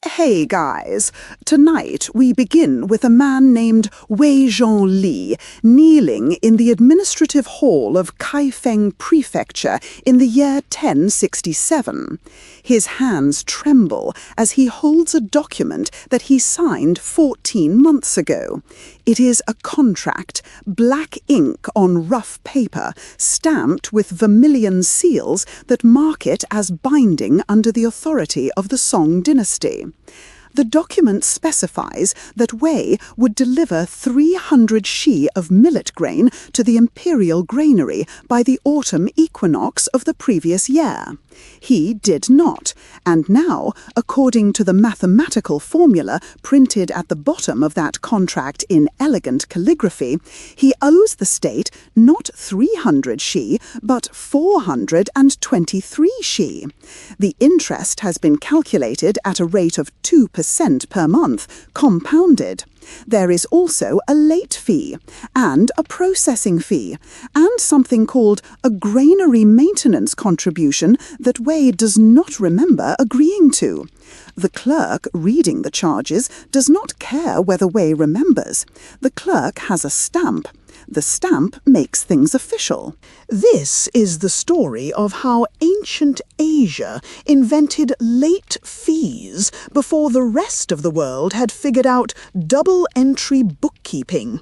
Hey guys, tonight we begin with a man named Wei Zhongli kneeling in the administrative hall of Kaifeng Prefecture in the year 1067. His hands tremble as he holds a document that he signed 14 months ago. It is a contract, black ink on rough paper, stamped with vermilion seals that mark it as binding under the authority of the Song dynasty. The document specifies that Wei would deliver 300 shi of millet grain to the imperial granary by the autumn equinox of the previous year. He did not, and now, according to the mathematical formula printed at the bottom of that contract in elegant calligraphy, he owes the state not 300 shi, but 423 shi. The interest has been calculated at a rate of 2% per month, compounded. There is also a late fee, and a processing fee, and something called a granary maintenance contribution that Wei does not remember agreeing to. The clerk reading the charges does not care whether Wei remembers. The clerk has a stamp. The stamp makes things official. This is the story of how ancient Asia invented late fees before the rest of the world had figured out double-entry bookkeeping.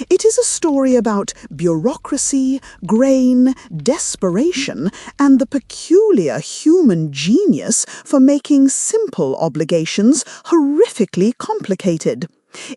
It is a story about bureaucracy, grain, desperation, and the peculiar human genius for making simple obligations horrifically complicated.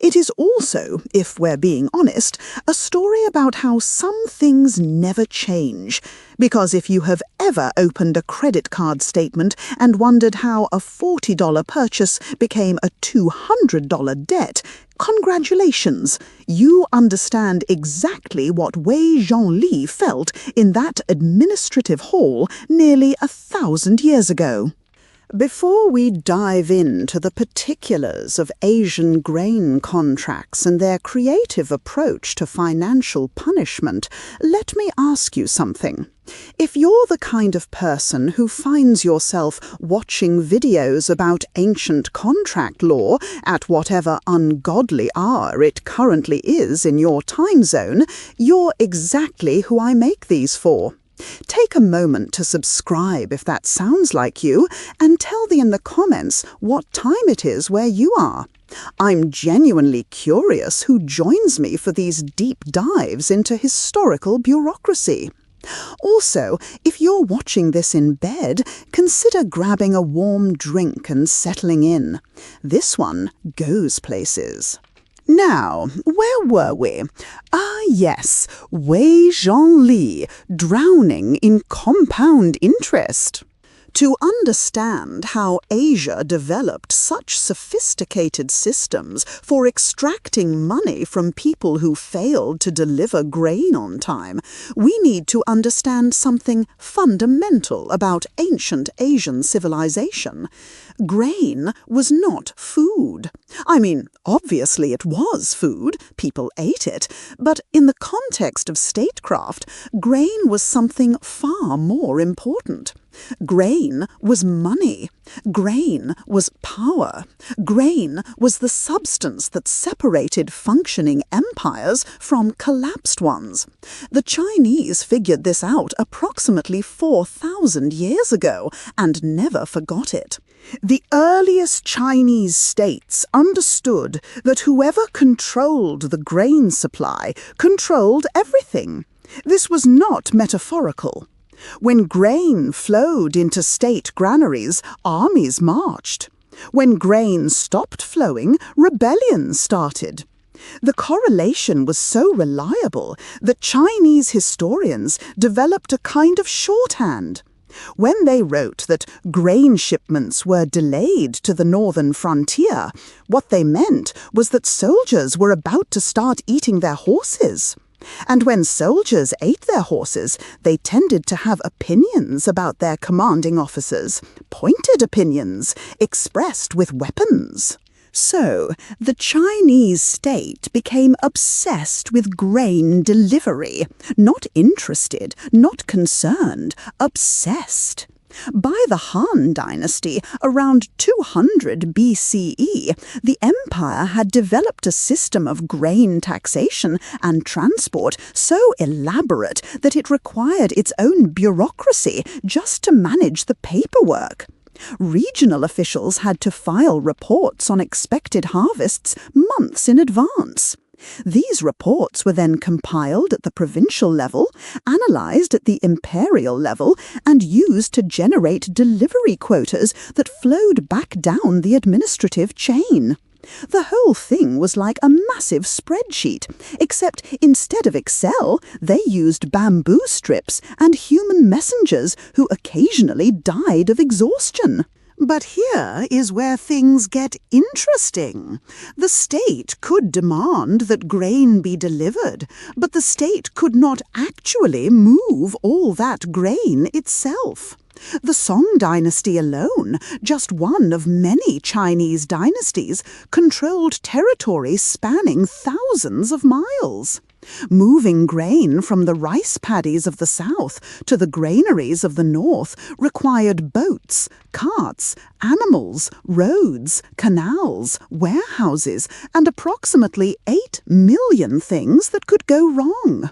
It is also, if we're being honest, a story about how some things never change. Because if you have ever opened a credit card statement and wondered how a $40 purchase became a $200 debt, congratulations! You understand exactly what Wei Zhongli felt in that administrative hall nearly 1,000 years ago. Before we dive into the particulars of Asian grain contracts and their creative approach to financial punishment, let me ask you something. If you're the kind of person who finds yourself watching videos about ancient contract law at whatever ungodly hour it currently is in your time zone, you're exactly who I make these for. Take a moment to subscribe if that sounds like you, and tell me in the comments what time it is where you are. I'm genuinely curious who joins me for these deep dives into historical bureaucracy. Also, if you're watching this in bed, consider grabbing a warm drink and settling in. This one goes places. Now, where were we? Yes, Wei Zhongli, drowning in compound interest. To understand how Asia developed such sophisticated systems for extracting money from people who failed to deliver grain on time, we need to understand something fundamental about ancient Asian civilization. Grain was not food. I mean, obviously it was food, people ate it, but in the context of statecraft, grain was something far more important. Grain was money. Grain was power. Grain was the substance that separated functioning empires from collapsed ones. The Chinese figured this out approximately 4,000 years ago and never forgot it. The earliest Chinese states understood that whoever controlled the grain supply controlled everything. This was not metaphorical. When grain flowed into state granaries, armies marched. When grain stopped flowing, rebellions started. The correlation was so reliable that Chinese historians developed a kind of shorthand. When they wrote that grain shipments were delayed to the northern frontier, what they meant was that soldiers were about to start eating their horses. And when soldiers ate their horses, they tended to have opinions about their commanding officers, pointed opinions, expressed with weapons. So, the Chinese state became obsessed with grain delivery. Not interested, not concerned, obsessed. By the Han dynasty, around 200 BCE, the empire had developed a system of grain taxation and transport so elaborate that it required its own bureaucracy just to manage the paperwork. Regional officials had to file reports on expected harvests months in advance. These reports were then compiled at the provincial level, analysed at the imperial level, and used to generate delivery quotas that flowed back down the administrative chain. The whole thing was like a massive spreadsheet, except instead of Excel, they used bamboo strips and human messengers who occasionally died of exhaustion. But here is where things get interesting. The state could demand that grain be delivered, but the state could not actually move all that grain itself. The Song dynasty alone, just one of many Chinese dynasties, controlled territory spanning thousands of miles. Moving grain from the rice paddies of the south to the granaries of the north required boats, carts, animals, roads, canals, warehouses, and approximately 8 million things that could go wrong.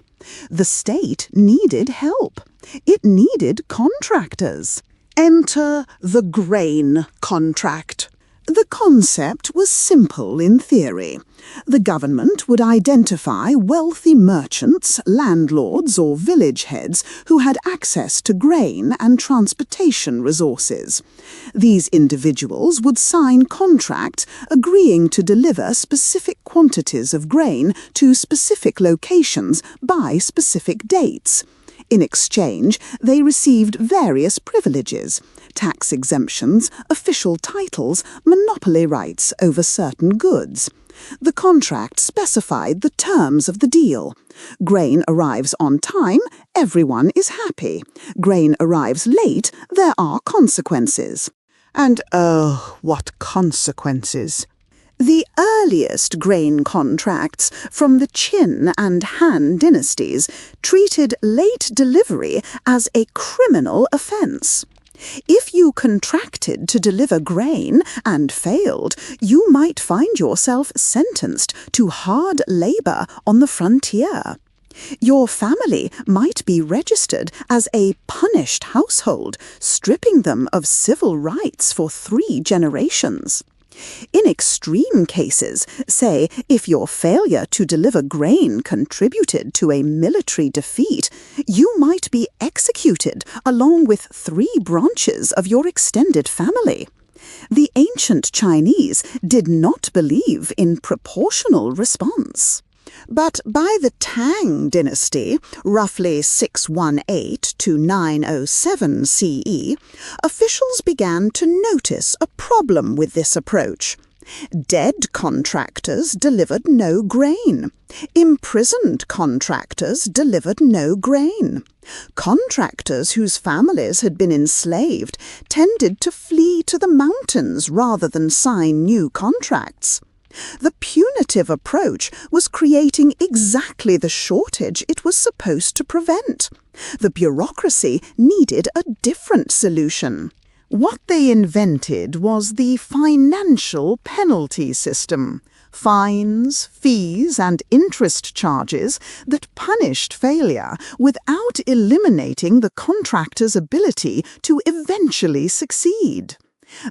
The state needed help. It needed contractors. Enter the grain contract. The concept was simple in theory. The government would identify wealthy merchants, landlords, or village heads who had access to grain and transportation resources. These individuals would sign contracts agreeing to deliver specific quantities of grain to specific locations by specific dates. In exchange, they received various privileges: tax exemptions, official titles, monopoly rights over certain goods. The contract specified the terms of the deal. Grain arrives on time, everyone is happy. Grain arrives late, there are consequences. And oh, what consequences! The earliest grain contracts from the Qin and Han dynasties treated late delivery as a criminal offence. If you contracted to deliver grain and failed, you might find yourself sentenced to hard labour on the frontier. Your family might be registered as a punished household, stripping them of civil rights for 3 generations. In extreme cases, say if your failure to deliver grain contributed to a military defeat, you might be executed along with 3 branches of your extended family. The ancient Chinese did not believe in proportional response. But by the Tang dynasty, roughly 618 to 907 CE, officials began to notice a problem with this approach. Dead contractors delivered no grain. Imprisoned contractors delivered no grain. Contractors whose families had been enslaved tended to flee to the mountains rather than sign new contracts. The punitive approach was creating exactly the shortage it was supposed to prevent. The bureaucracy needed a different solution. What they invented was the financial penalty system. Fines, fees, and interest charges that punished failure without eliminating the contractor's ability to eventually succeed.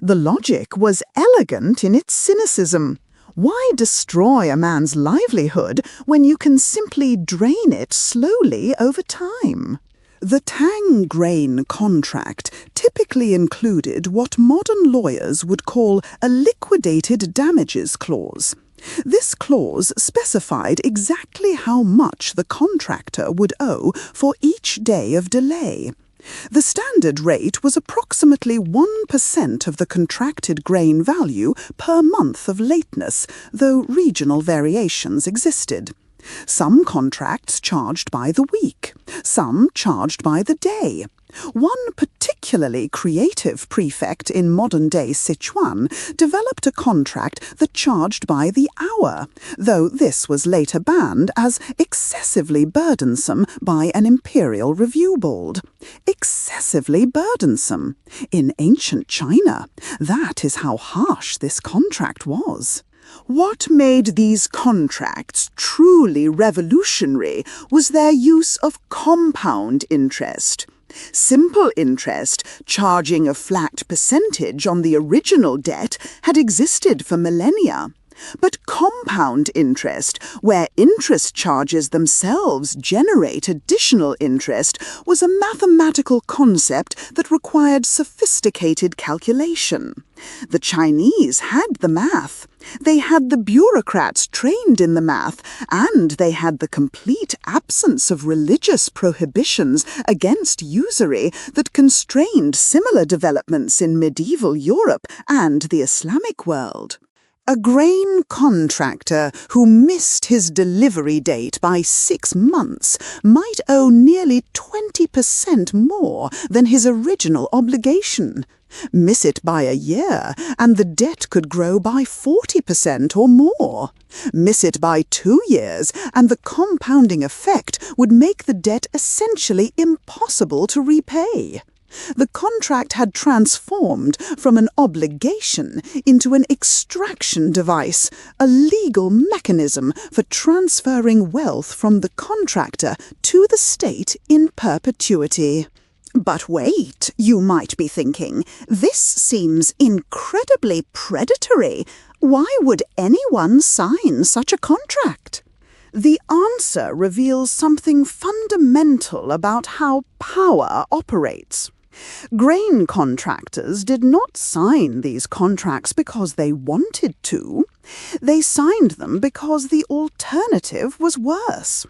The logic was elegant in its cynicism. Why destroy a man's livelihood when you can simply drain it slowly over time? The Tang grain contract typically included what modern lawyers would call a liquidated damages clause. This clause specified exactly how much the contractor would owe for each day of delay. The standard rate was approximately 1% of the contracted grain value per month of lateness, though regional variations existed. Some contracts charged by the week, some charged by the day. One particularly creative prefect in modern-day Sichuan developed a contract that charged by the hour, though this was later banned as excessively burdensome by an imperial review board. Excessively burdensome. In ancient China, that is how harsh this contract was. What made these contracts truly revolutionary was their use of compound interest. Simple interest, charging a flat percentage on the original debt, had existed for millennia. But compound interest, where interest charges themselves generate additional interest, was a mathematical concept that required sophisticated calculation. The Chinese had the math. They had the bureaucrats trained in the math, and they had the complete absence of religious prohibitions against usury that constrained similar developments in medieval Europe and the Islamic world. A grain contractor who missed his delivery date by 6 months might owe nearly 20% more than his original obligation. Miss it by a year, and the debt could grow by 40% or more. Miss it by 2 years, and the compounding effect would make the debt essentially impossible to repay. The contract had transformed from an obligation into an extraction device, a legal mechanism for transferring wealth from the contractor to the state in perpetuity. But wait, you might be thinking, this seems incredibly predatory. Why would anyone sign such a contract? The answer reveals something fundamental about how power operates. Grain contractors did not sign these contracts because they wanted to. They signed them because the alternative was worse.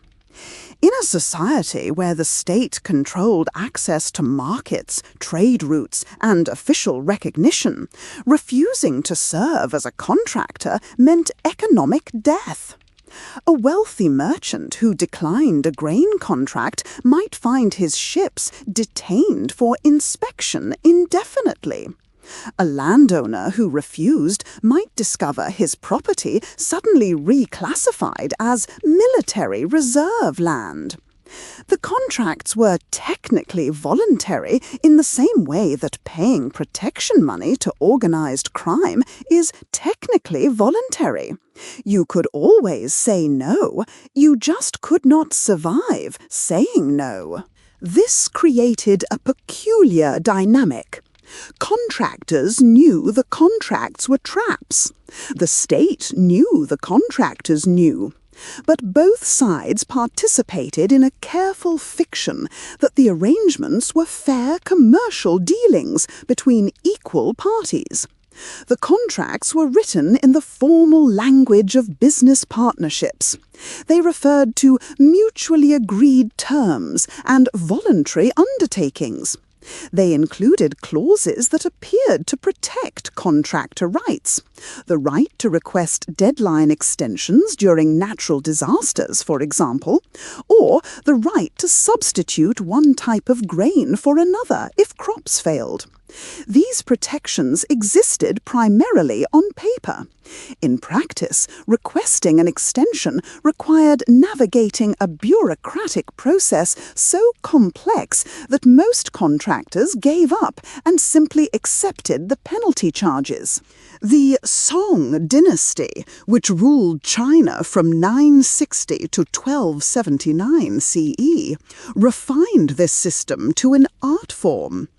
In a society where the state controlled access to markets, trade routes, and official recognition, refusing to serve as a contractor meant economic death. A wealthy merchant who declined a grain contract might find his ships detained for inspection indefinitely. A landowner who refused might discover his property suddenly reclassified as military reserve land. The contracts were technically voluntary in the same way that paying protection money to organized crime is technically voluntary. You could always say no, you just could not survive saying no. This created a peculiar dynamic. Contractors knew the contracts were traps. The state knew the contractors knew. But both sides participated in a careful fiction that the arrangements were fair commercial dealings between equal parties. The contracts were written in the formal language of business partnerships. They referred to mutually agreed terms and voluntary undertakings. They included clauses that appeared to protect contractor rights. The right to request deadline extensions during natural disasters, for example, or the right to substitute one type of grain for another if crops failed. These protections existed primarily on paper. In practice, requesting an extension required navigating a bureaucratic process so complex that most contractors gave up and simply accepted the penalty charges. The Song dynasty, which ruled China from 960 to 1279 CE, refined this system to an art form.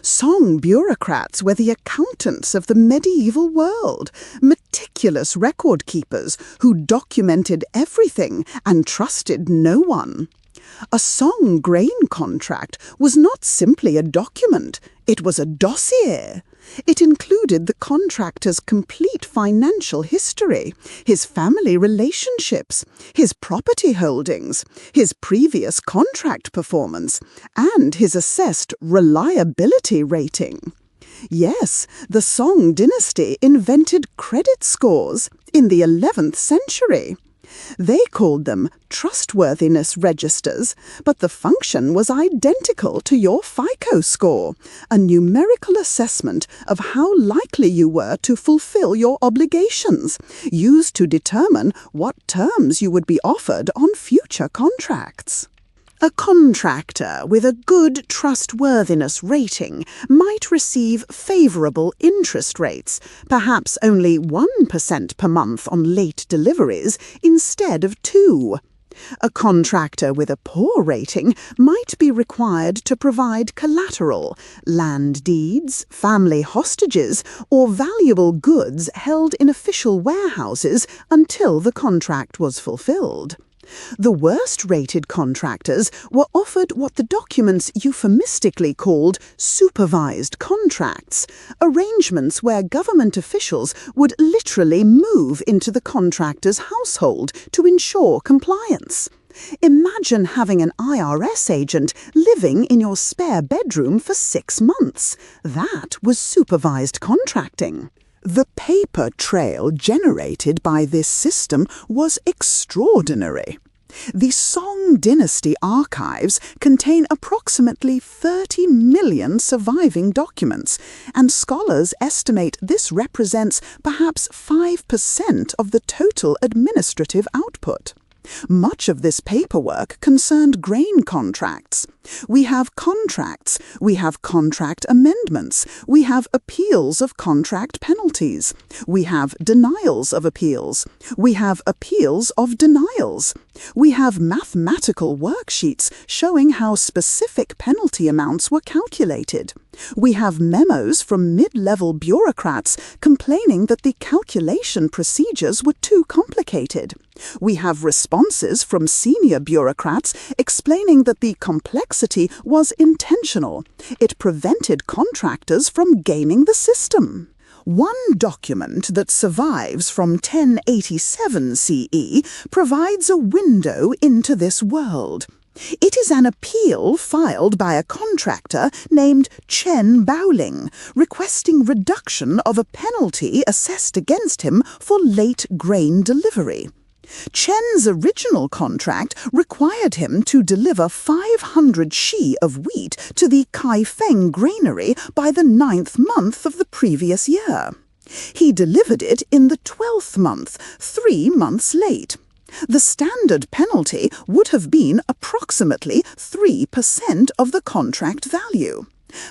Song bureaucrats were the accountants of the medieval world, meticulous record keepers who documented everything and trusted no one. A Song grain contract was not simply a document, it was a dossier. It included the contractor's complete financial history, his family relationships, his property holdings, his previous contract performance, and his assessed reliability rating. Yes, the Song dynasty invented credit scores in the 11th century. They called them trustworthiness registers, but the function was identical to your FICO score, a numerical assessment of how likely you were to fulfill your obligations, used to determine what terms you would be offered on future contracts. A contractor with a good trustworthiness rating might receive favourable interest rates, perhaps only 1% per month on late deliveries instead of 2%. A contractor with a poor rating might be required to provide collateral, land deeds, family hostages, or valuable goods held in official warehouses until the contract was fulfilled. The worst-rated contractors were offered what the documents euphemistically called supervised contracts, arrangements where government officials would literally move into the contractor's household to ensure compliance. Imagine having an IRS agent living in your spare bedroom for 6 months. That was supervised contracting. The paper trail generated by this system was extraordinary. The Song Dynasty archives contain approximately 30 million surviving documents, and scholars estimate this represents perhaps 5% of the total administrative output. Much of this paperwork concerned grain contracts. We have contracts, we have contract amendments, we have appeals of contract penalties, we have denials of appeals, we have appeals of denials, we have mathematical worksheets showing how specific penalty amounts were calculated. We have memos from mid-level bureaucrats complaining that the calculation procedures were too complicated. We have responses from senior bureaucrats explaining that the complexity was intentional. It prevented contractors from gaming the system. One document that survives from 1087 CE provides a window into this world. It is an appeal filed by a contractor named Chen Baoling, requesting reduction of a penalty assessed against him for late grain delivery. Chen's original contract required him to deliver 500 shi of wheat to the Kaifeng granary by the 9th month of the previous year. He delivered it in the 12th month, 3 months late. The standard penalty would have been approximately 3% of the contract value.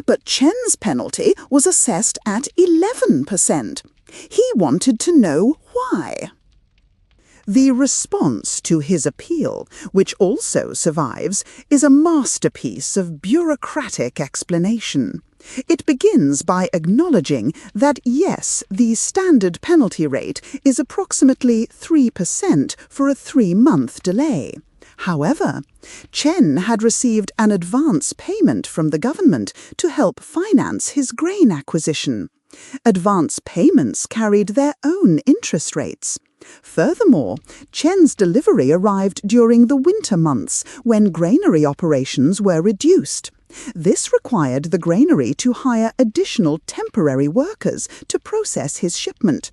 But Chen's penalty was assessed at 11%. He wanted to know why. The response to his appeal, which also survives, is a masterpiece of bureaucratic explanation. It begins by acknowledging that yes, the standard penalty rate is approximately 3% for a 3-month delay. However, Chen had received an advance payment from the government to help finance his grain acquisition. Advance payments carried their own interest rates. Furthermore, Chen's delivery arrived during the winter months when granary operations were reduced. This required the granary to hire additional temporary workers to process his shipment.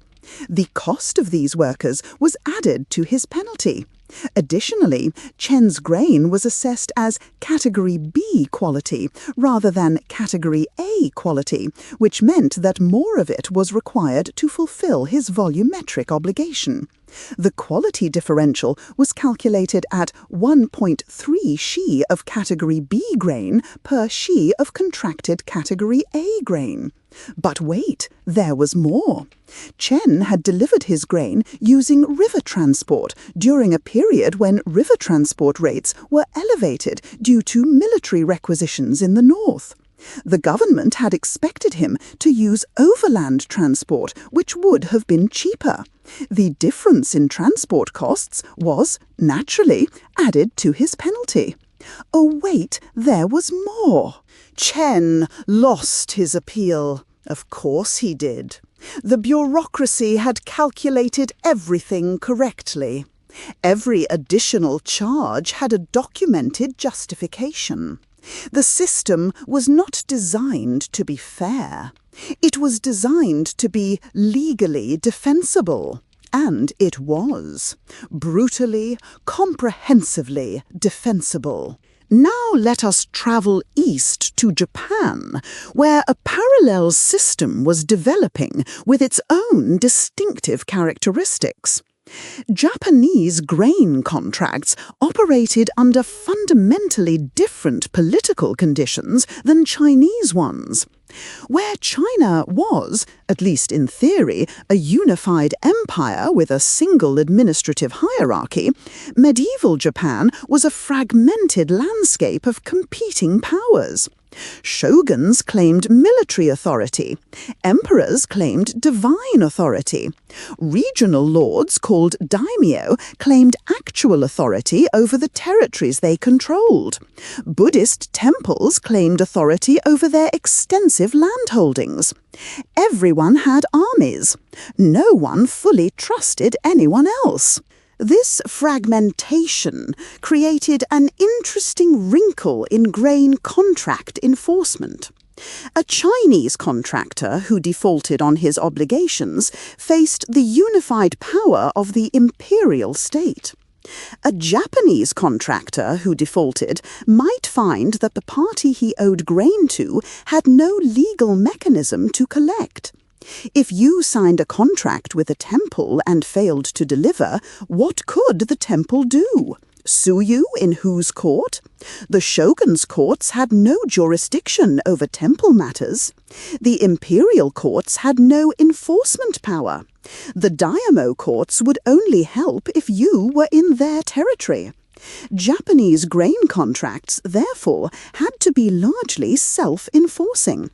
The cost of these workers was added to his penalty. Additionally, Chen's grain was assessed as Category B quality rather than Category A quality, which meant that more of it was required to fulfill his volumetric obligation. The quality differential was calculated at 1.3 shi of Category B grain per shi of contracted Category A grain. But wait, there was more. Chen had delivered his grain using river transport during a period when river transport rates were elevated due to military requisitions in the north. The government had expected him to use overland transport, which would have been cheaper. The difference in transport costs was, naturally, added to his penalty. Oh wait, there was more. Chen lost his appeal. Of course he did. The bureaucracy had calculated everything correctly. Every additional charge had a documented justification. The system was not designed to be fair. It was designed to be legally defensible. And it was. Brutally, comprehensively defensible. Now let us travel east to Japan, where a parallel system was developing with its own distinctive characteristics. Japanese grain contracts operated under fundamentally different political conditions than Chinese ones. Where China was, at least in theory, a unified empire with a single administrative hierarchy, medieval Japan was a fragmented landscape of competing powers. Shoguns claimed military authority. Emperors claimed divine authority. Regional lords called daimyo claimed actual authority over the territories they controlled. Buddhist temples claimed authority over their extensive landholdings. Everyone had armies. No one fully trusted anyone else. This fragmentation created an interesting wrinkle in grain contract enforcement. A Chinese contractor who defaulted on his obligations faced the unified power of the imperial state. A Japanese contractor who defaulted might find that the party he owed grain to had no legal mechanism to collect. If you signed a contract with a temple and failed to deliver, what could the temple do? Sue you in whose court? The shogun's courts had no jurisdiction over temple matters. The imperial courts had no enforcement power. The daimyo courts would only help if you were in their territory. Japanese grain contracts, therefore, had to be largely self-enforcing.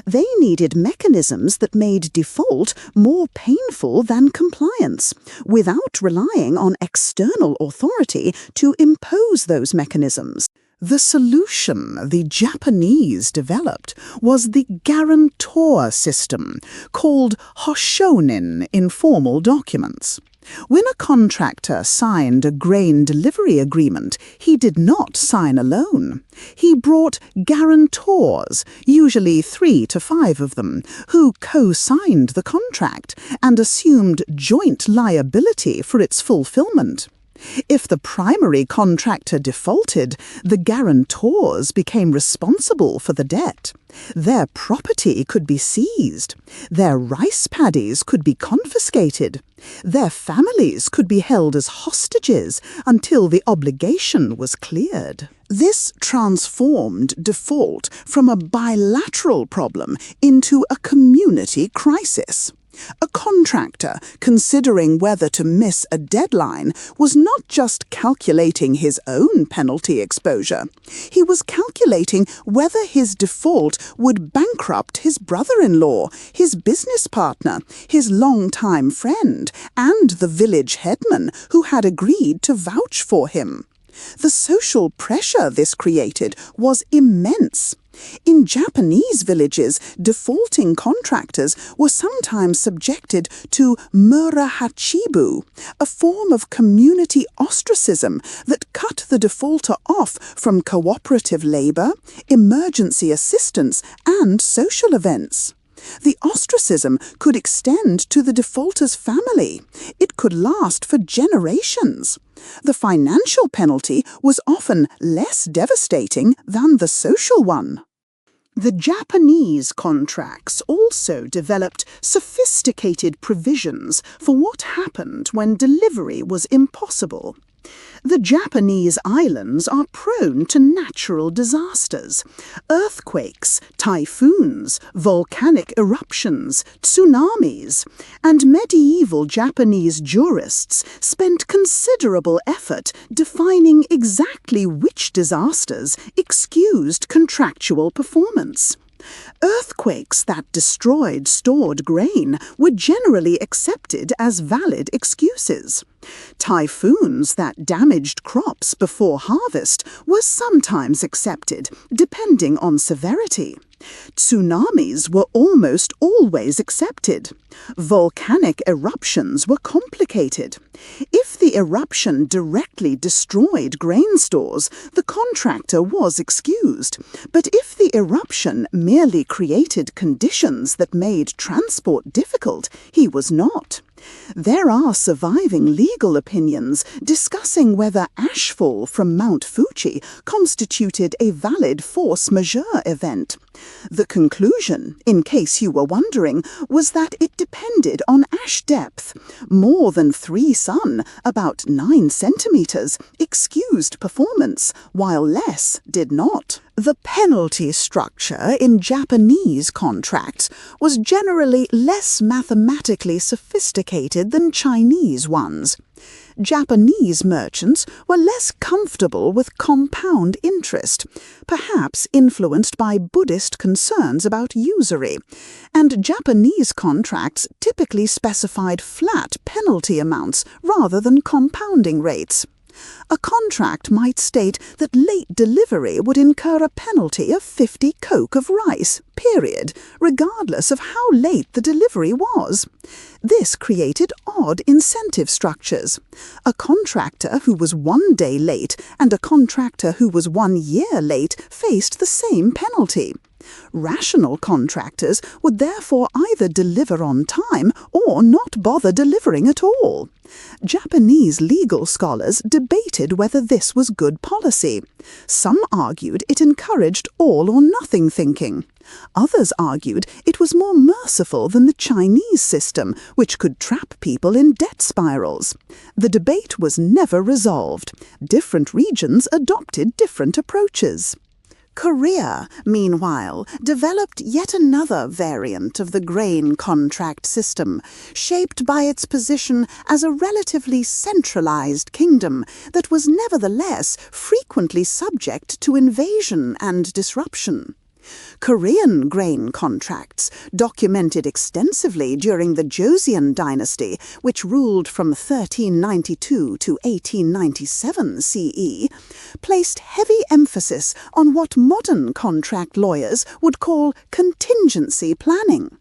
They needed mechanisms that made default more painful than compliance, without relying on external authority to impose those mechanisms. The solution the Japanese developed was the guarantor system, called hoshonin in formal documents. When a contractor signed a grain delivery agreement, he did not sign alone. He brought guarantors, usually 3 to 5 of them, who co-signed the contract and assumed joint liability for its fulfillment. If the primary contractor defaulted, the guarantors became responsible for the debt. Their property could be seized. Their rice paddies could be confiscated. Their families could be held as hostages until the obligation was cleared. This transformed default from a bilateral problem into a community crisis. A contractor, considering whether to miss a deadline, was not just calculating his own penalty exposure. He was calculating whether his default would bankrupt his brother-in-law, his business partner, his long-time friend, and the village headman who had agreed to vouch for him. The social pressure this created was immense. In Japanese villages, defaulting contractors were sometimes subjected to murahachibu, a form of community ostracism that cut the defaulter off from cooperative labor, emergency assistance, and social events. The ostracism could extend to the defaulter's family. It could last for generations. The financial penalty was often less devastating than the social one. The Japanese contracts also developed sophisticated provisions for what happened when delivery was impossible. The Japanese islands are prone to natural disasters. Earthquakes, typhoons, volcanic eruptions, tsunamis, and medieval Japanese jurists spent considerable effort defining exactly which disasters excused contractual performance. Earthquakes that destroyed stored grain were generally accepted as valid excuses. Typhoons that damaged crops before harvest were sometimes accepted, depending on severity. Tsunamis were almost always accepted. Volcanic eruptions were complicated. If the eruption directly destroyed grain stores, the contractor was excused. But if the eruption merely created conditions that made transport difficult, he was not. There are surviving legal opinions discussing whether ashfall from Mount Fuji constituted a valid force majeure event. The conclusion, in case you were wondering, was that it depended on ash depth. More than 3 sun, about 9 centimeters, excused performance, while less did not. The penalty structure in Japanese contracts was generally less mathematically sophisticated than Chinese ones. Japanese merchants were less comfortable with compound interest, perhaps influenced by Buddhist concerns about usury, and Japanese contracts typically specified flat penalty amounts rather than compounding rates. A contract might state that late delivery would incur a penalty of 50 koke of rice, period, regardless of how late the delivery was. This created odd incentive structures. A contractor who was 1 day late and a contractor who was 1 year late faced the same penalty. Rational contractors would therefore either deliver on time or not bother delivering at all. Japanese legal scholars debated whether this was good policy. Some argued it encouraged all or nothing thinking. Others argued it was more merciful than the Chinese system, which could trap people in debt spirals. The debate was never resolved. Different regions adopted different approaches. Korea, meanwhile, developed yet another variant of the grain contract system, shaped by its position as a relatively centralized kingdom that was nevertheless frequently subject to invasion and disruption. Korean grain contracts, documented extensively during the Joseon dynasty, which ruled from 1392 to 1897 CE, placed heavy emphasis on what modern contract lawyers would call contingency planning.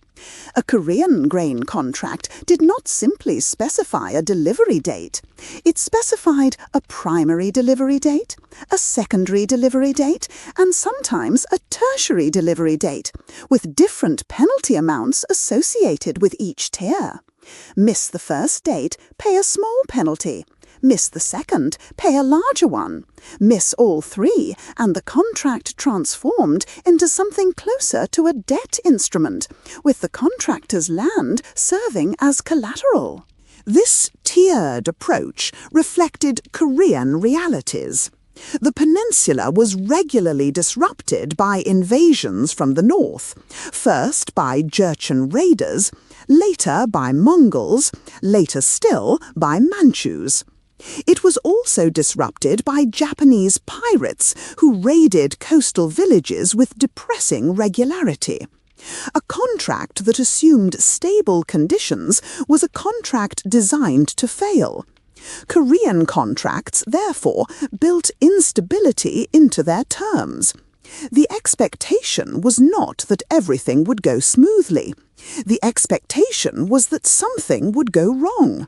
A Korean grain contract did not simply specify a delivery date. It specified a primary delivery date, a secondary delivery date, and sometimes a tertiary delivery date, with different penalty amounts associated with each tier. Miss the first date, pay a small penalty. Miss the second, pay a larger one. Miss all 3, and the contract transformed into something closer to a debt instrument, with the contractor's land serving as collateral. This tiered approach reflected Korean realities. The peninsula was regularly disrupted by invasions from the north, first by Jurchen raiders, later by Mongols, later still by Manchus. It was also disrupted by Japanese pirates who raided coastal villages with depressing regularity. A contract that assumed stable conditions was a contract designed to fail. Korean contracts, therefore, built instability into their terms. The expectation was not that everything would go smoothly. The expectation was that something would go wrong.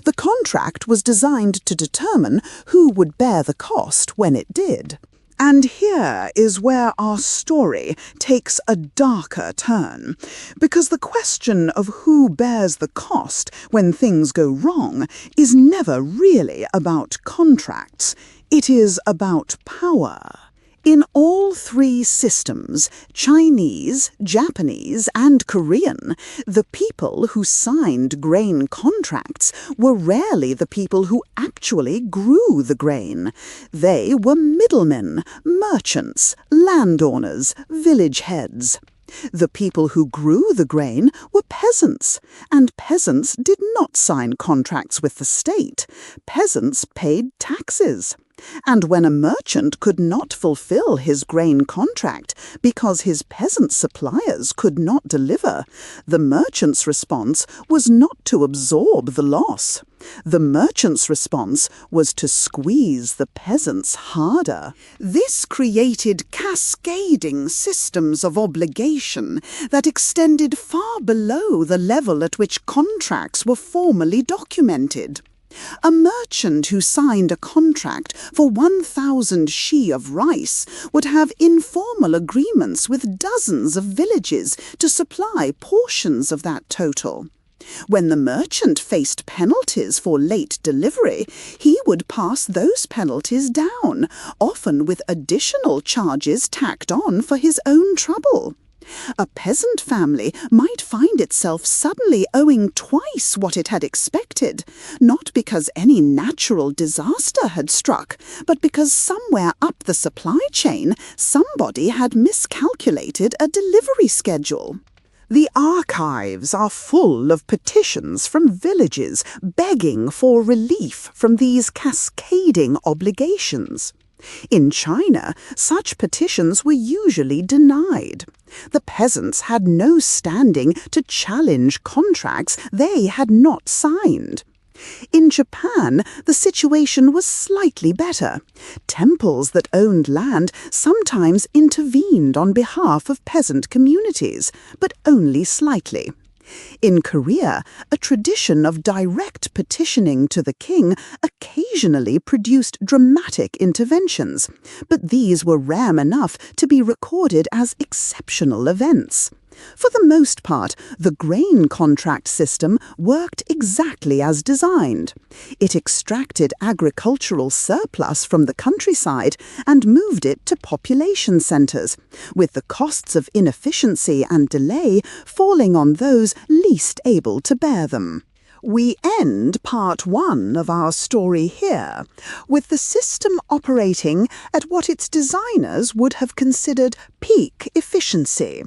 The contract was designed to determine who would bear the cost when it did. And here is where our story takes a darker turn, because the question of who bears the cost when things go wrong is never really about contracts. It is about power. In all 3 systems, Chinese, Japanese, and Korean, the people who signed grain contracts were rarely the people who actually grew the grain. They were middlemen, merchants, landowners, village heads. The people who grew the grain were peasants, and peasants did not sign contracts with the state. Peasants paid taxes. And when a merchant could not fulfill his grain contract because his peasant suppliers could not deliver, the merchant's response was not to absorb the loss. The merchant's response was to squeeze the peasants harder. This created cascading systems of obligation that extended far below the level at which contracts were formally documented. A merchant who signed a contract for 1,000 shi of rice would have informal agreements with dozens of villages to supply portions of that total. When the merchant faced penalties for late delivery, he would pass those penalties down, often with additional charges tacked on for his own trouble. A peasant family might find itself suddenly owing twice what it had expected, not because any natural disaster had struck, but because somewhere up the supply chain somebody had miscalculated a delivery schedule. The archives are full of petitions from villages begging for relief from these cascading obligations. In China, such petitions were usually denied. The peasants had no standing to challenge contracts they had not signed. In Japan, the situation was slightly better. Temples that owned land sometimes intervened on behalf of peasant communities, but only slightly. In Korea, a tradition of direct petitioning to the king occasionally produced dramatic interventions, but these were rare enough to be recorded as exceptional events. For the most part, the grain contract system worked exactly as designed. It extracted agricultural surplus from the countryside and moved it to population centres, with the costs of inefficiency and delay falling on those least able to bear them. We end part 1 of our story here, with the system operating at what its designers would have considered peak efficiency.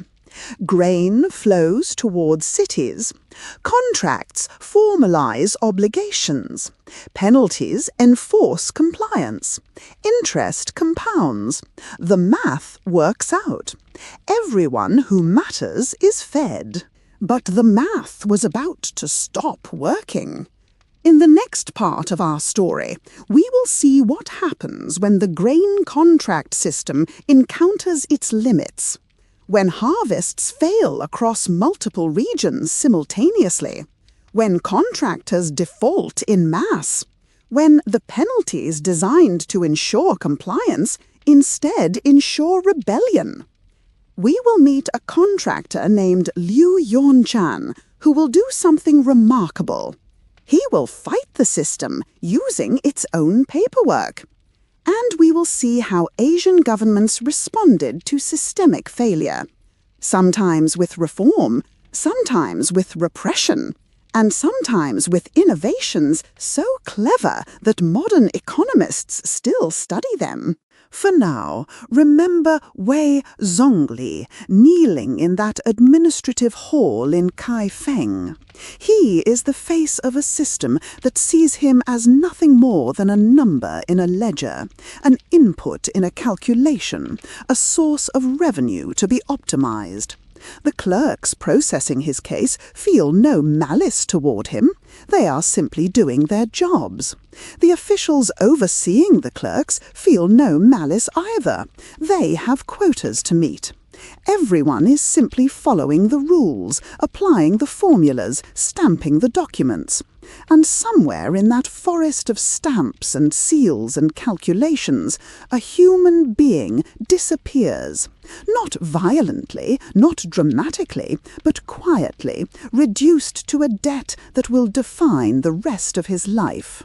Grain flows towards cities. Contracts formalise obligations. Penalties enforce compliance. Interest compounds. The math works out. Everyone who matters is fed. But the math was about to stop working. In the next part of our story, we will see what happens when the grain contract system encounters its limits. When harvests fail across multiple regions simultaneously, when contractors default in mass, when the penalties designed to ensure compliance instead ensure rebellion. We will meet a contractor named Liu Yuanchan who will do something remarkable. He will fight the system using its own paperwork. And we will see how Asian governments responded to systemic failure, sometimes with reform, sometimes with repression, and sometimes with innovations so clever that modern economists still study them. For now, remember Wei Zhongli kneeling in that administrative hall in Kaifeng. He is the face of a system that sees him as nothing more than a number in a ledger, an input in a calculation, a source of revenue to be optimized. The clerks processing his case feel no malice toward him. They are simply doing their jobs. The officials overseeing the clerks feel no malice either. They have quotas to meet. Everyone is simply following the rules, applying the formulas, stamping the documents. And somewhere in that forest of stamps and seals and calculations, a human being disappears. Not violently, not dramatically, but quietly, reduced to a debt that will define the rest of his life.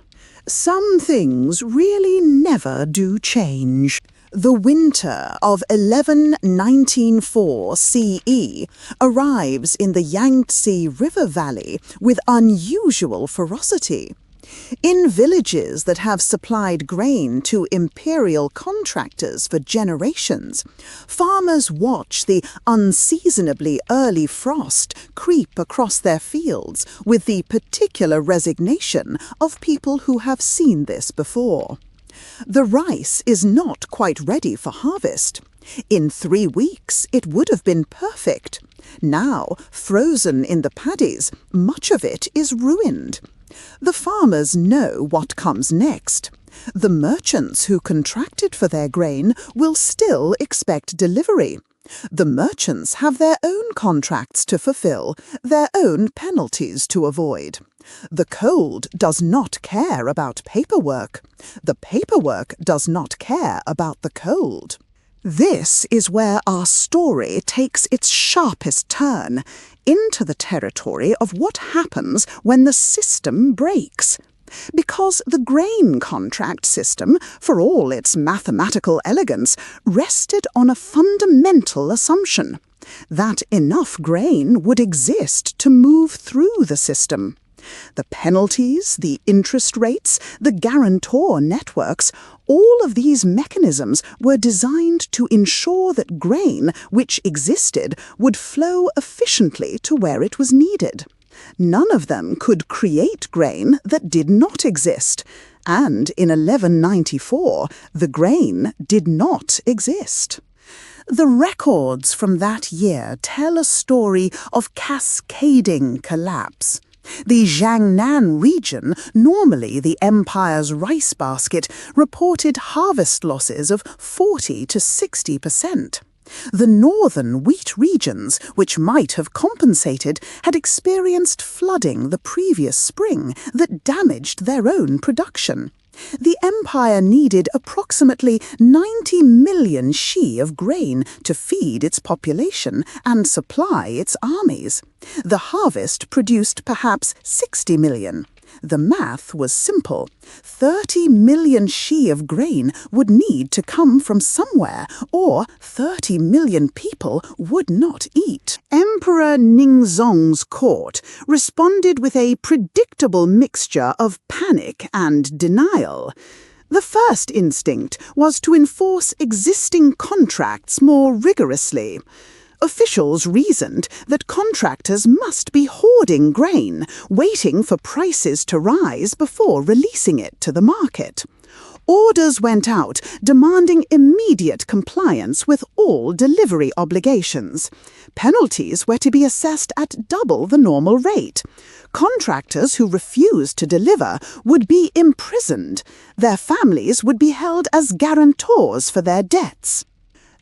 Some things really never do change. The winter of 1194 CE arrives in the Yangtze River Valley with unusual ferocity. In villages that have supplied grain to imperial contractors for generations, farmers watch the unseasonably early frost creep across their fields with the particular resignation of people who have seen this before. The rice is not quite ready for harvest. In 3 weeks, it would have been perfect. Now, frozen in the paddies, much of it is ruined. The farmers know what comes next. The merchants who contracted for their grain will still expect delivery. The merchants have their own contracts to fulfill, their own penalties to avoid. The cold does not care about paperwork. The paperwork does not care about the cold. This is where our story takes its sharpest turn. into the territory of what happens when the system breaks. Because the grain contract system, for all its mathematical elegance, rested on a fundamental assumption that enough grain would exist to move through the system. The penalties, the interest rates, the guarantor networks, all of these mechanisms were designed to ensure that grain, which existed, would flow efficiently to where it was needed. None of them could create grain that did not exist, and in 1194 the grain did not exist. The records from that year tell a story of cascading collapse. The Jiangnan region, normally the empire's rice basket, reported harvest losses of 40 to 60%. The northern wheat regions, which might have compensated, had experienced flooding the previous spring that damaged their own production. The empire needed approximately 90 million shi of grain to feed its population and supply its armies. The harvest produced perhaps 60 million. The math was simple. 30 million shi of grain would need to come from somewhere, or 30 million people would not eat. Emperor Ningzong's court responded with a predictable mixture of panic and denial. The first instinct was to enforce existing contracts more rigorously. Officials reasoned that contractors must be hoarding grain, waiting for prices to rise before releasing it to the market. Orders went out demanding immediate compliance with all delivery obligations. Penalties were to be assessed at double the normal rate. Contractors who refused to deliver would be imprisoned. Their families would be held as guarantors for their debts.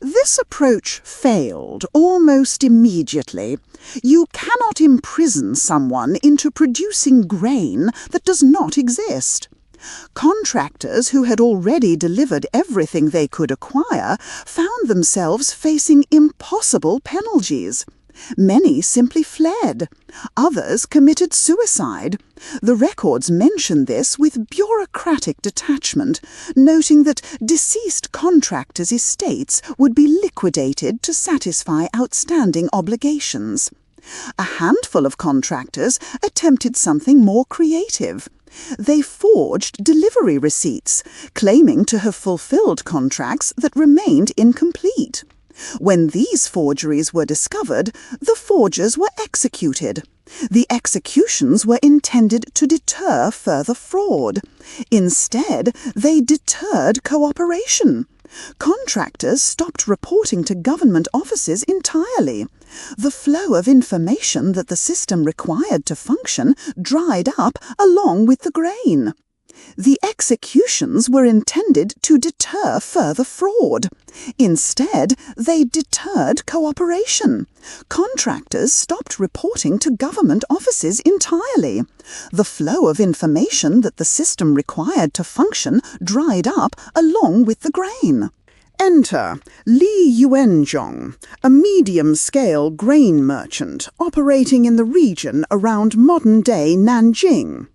This approach failed almost immediately. You cannot imprison someone into producing grain that does not exist. Contractors who had already delivered everything they could acquire found themselves facing impossible penalties. Many simply fled. Others committed suicide. The records mention this with bureaucratic detachment, noting that deceased contractors' estates would be liquidated to satisfy outstanding obligations. A handful of contractors attempted something more creative. They forged delivery receipts, claiming to have fulfilled contracts that remained incomplete. When these forgeries were discovered, the forgers were executed. The executions were intended to deter further fraud. Instead, they deterred cooperation. Contractors stopped reporting to government offices entirely. The flow of information that the system required to function dried up along with the grain. The executions were intended to deter further fraud. Instead, they deterred cooperation. Contractors stopped reporting to government offices entirely. The flow of information that the system required to function dried up along with the grain. Enter Li Yuanzhong, a medium-scale grain merchant operating in the region around modern-day Nanjing.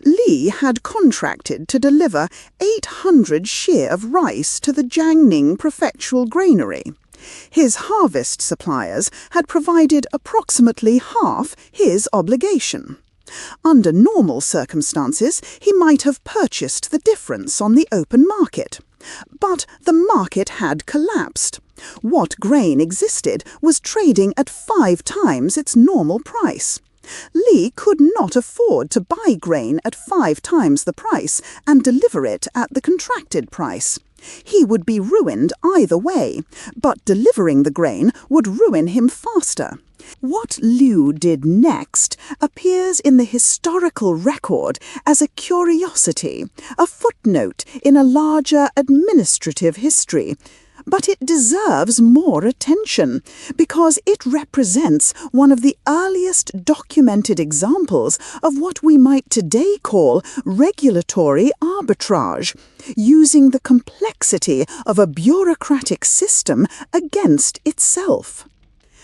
Li had contracted to deliver 800 shear of rice to the Jiangning prefectural granary. His harvest suppliers had provided approximately half his obligation. Under normal circumstances, he might have purchased the difference on the open market. But the market had collapsed. What grain existed was trading at 5 times its normal price. Li could not afford to buy grain at 5 times the price and deliver it at the contracted price. He would be ruined either way, but delivering the grain would ruin him faster. What Liu did next appears in the historical record as a curiosity, a footnote in a larger administrative history. But it deserves more attention because it represents one of the earliest documented examples of what we might today call regulatory arbitrage, using the complexity of a bureaucratic system against itself.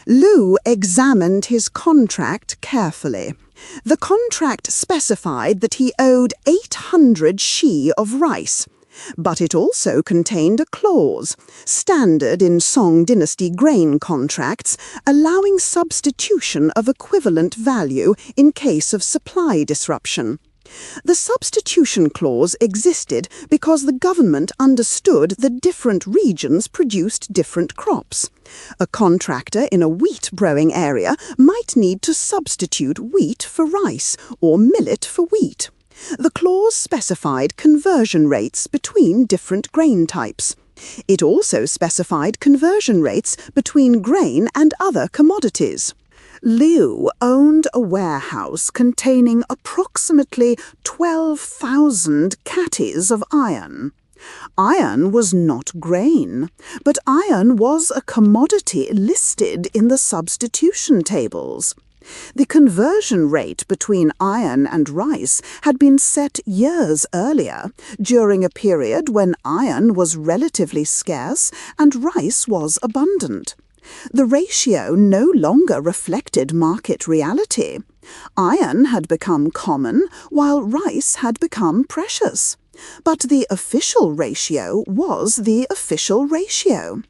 Liu examined his contract carefully. The contract specified that he owed 800 shi of rice, but it also contained a clause, standard in Song dynasty grain contracts, allowing substitution of equivalent value in case of supply disruption. The substitution clause existed because the government understood that different regions produced different crops. A contractor in a wheat-growing area might need to substitute wheat for rice or millet for wheat. The clause specified conversion rates between different grain types. It also specified conversion rates between grain and other commodities. Liu owned a warehouse containing approximately 12,000 catties of iron. Iron was not grain, but iron was a commodity listed in the substitution tables. The conversion rate between iron and rice had been set years earlier, during a period when iron was relatively scarce and rice was abundant. The ratio no longer reflected market reality. Iron had become common, while rice had become precious. But the official ratio was the official ratio.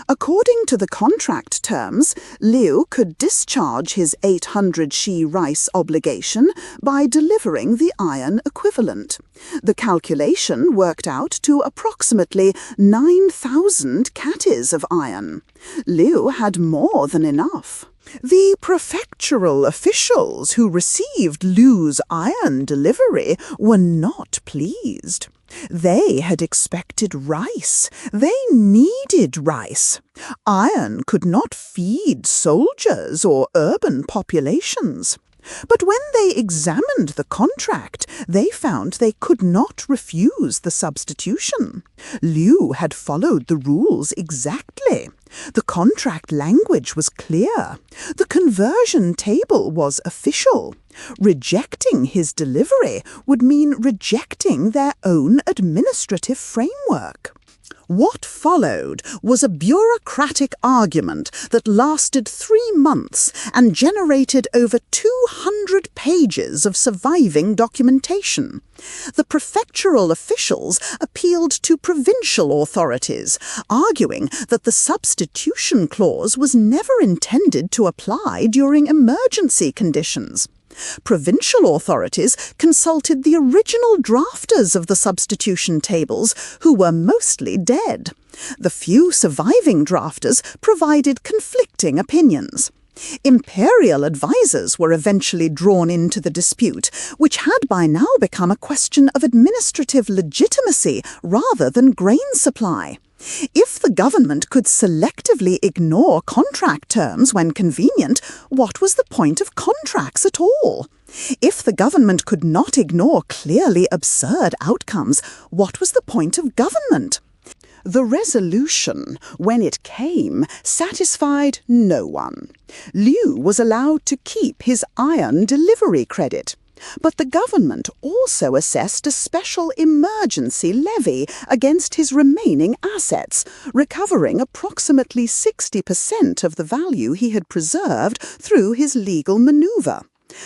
According to the contract terms, Liu could discharge his 800 shi rice obligation by delivering the iron equivalent. The calculation worked out to approximately 9,000 catties of iron. Liu had more than enough. The prefectural officials who received Liu's iron delivery were not pleased. They had expected rice. They needed rice. Iron could not feed soldiers or urban populations. But when they examined the contract, they found they could not refuse the substitution. Liu had followed the rules exactly. The contract language was clear. The conversion table was official. Rejecting his delivery would mean rejecting their own administrative framework. What followed was a bureaucratic argument that lasted 3 months and generated over 200 pages of surviving documentation. The prefectural officials appealed to provincial authorities, arguing that the substitution clause was never intended to apply during emergency conditions. Provincial authorities consulted the original drafters of the substitution tables, who were mostly dead. The few surviving drafters provided conflicting opinions. Imperial advisers were eventually drawn into the dispute, which had by now become a question of administrative legitimacy rather than grain supply. If the government could selectively ignore contract terms when convenient, what was the point of contracts at all? If the government could not ignore clearly absurd outcomes, what was the point of government? The resolution, when it came, satisfied no one. Liu was allowed to keep his iron delivery credit. But the government also assessed a special emergency levy against his remaining assets, recovering approximately 60% of the value he had preserved through his legal maneuver.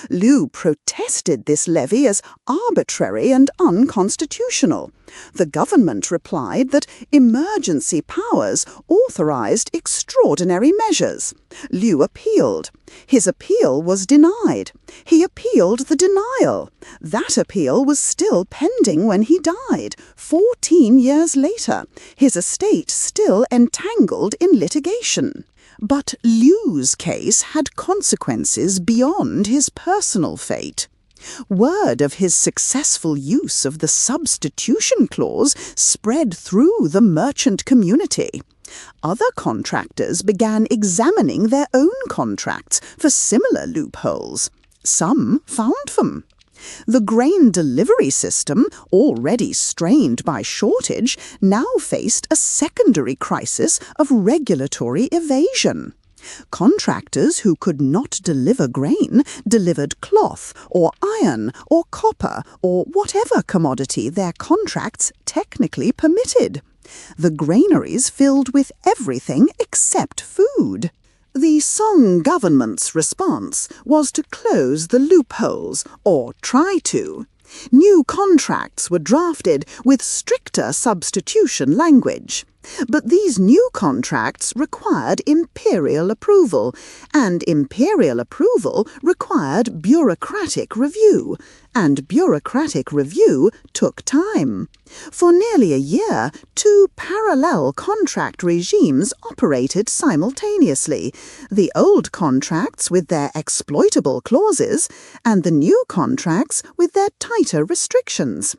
Liu protested this levy as arbitrary and unconstitutional. The government replied that emergency powers authorized extraordinary measures. Liu appealed. His appeal was denied. He appealed the denial. That appeal was still pending when he died, 14 years later, his estate still entangled in litigation. But Liu's case had consequences beyond his personal fate. Word of his successful use of the substitution clause spread through the merchant community. Other contractors began examining their own contracts for similar loopholes. Some found them. The grain delivery system, already strained by shortage, now faced a secondary crisis of regulatory evasion. Contractors who could not deliver grain delivered cloth or iron or copper or whatever commodity their contracts technically permitted. The granaries filled with everything except food. The Song government's response was to close the loopholes, or try to. New contracts were drafted with stricter substitution language. But these new contracts required imperial approval, and imperial approval required bureaucratic review, and bureaucratic review took time. For nearly a year, two parallel contract regimes operated simultaneously, the old contracts with their exploitable clauses, and the new contracts with their tighter restrictions.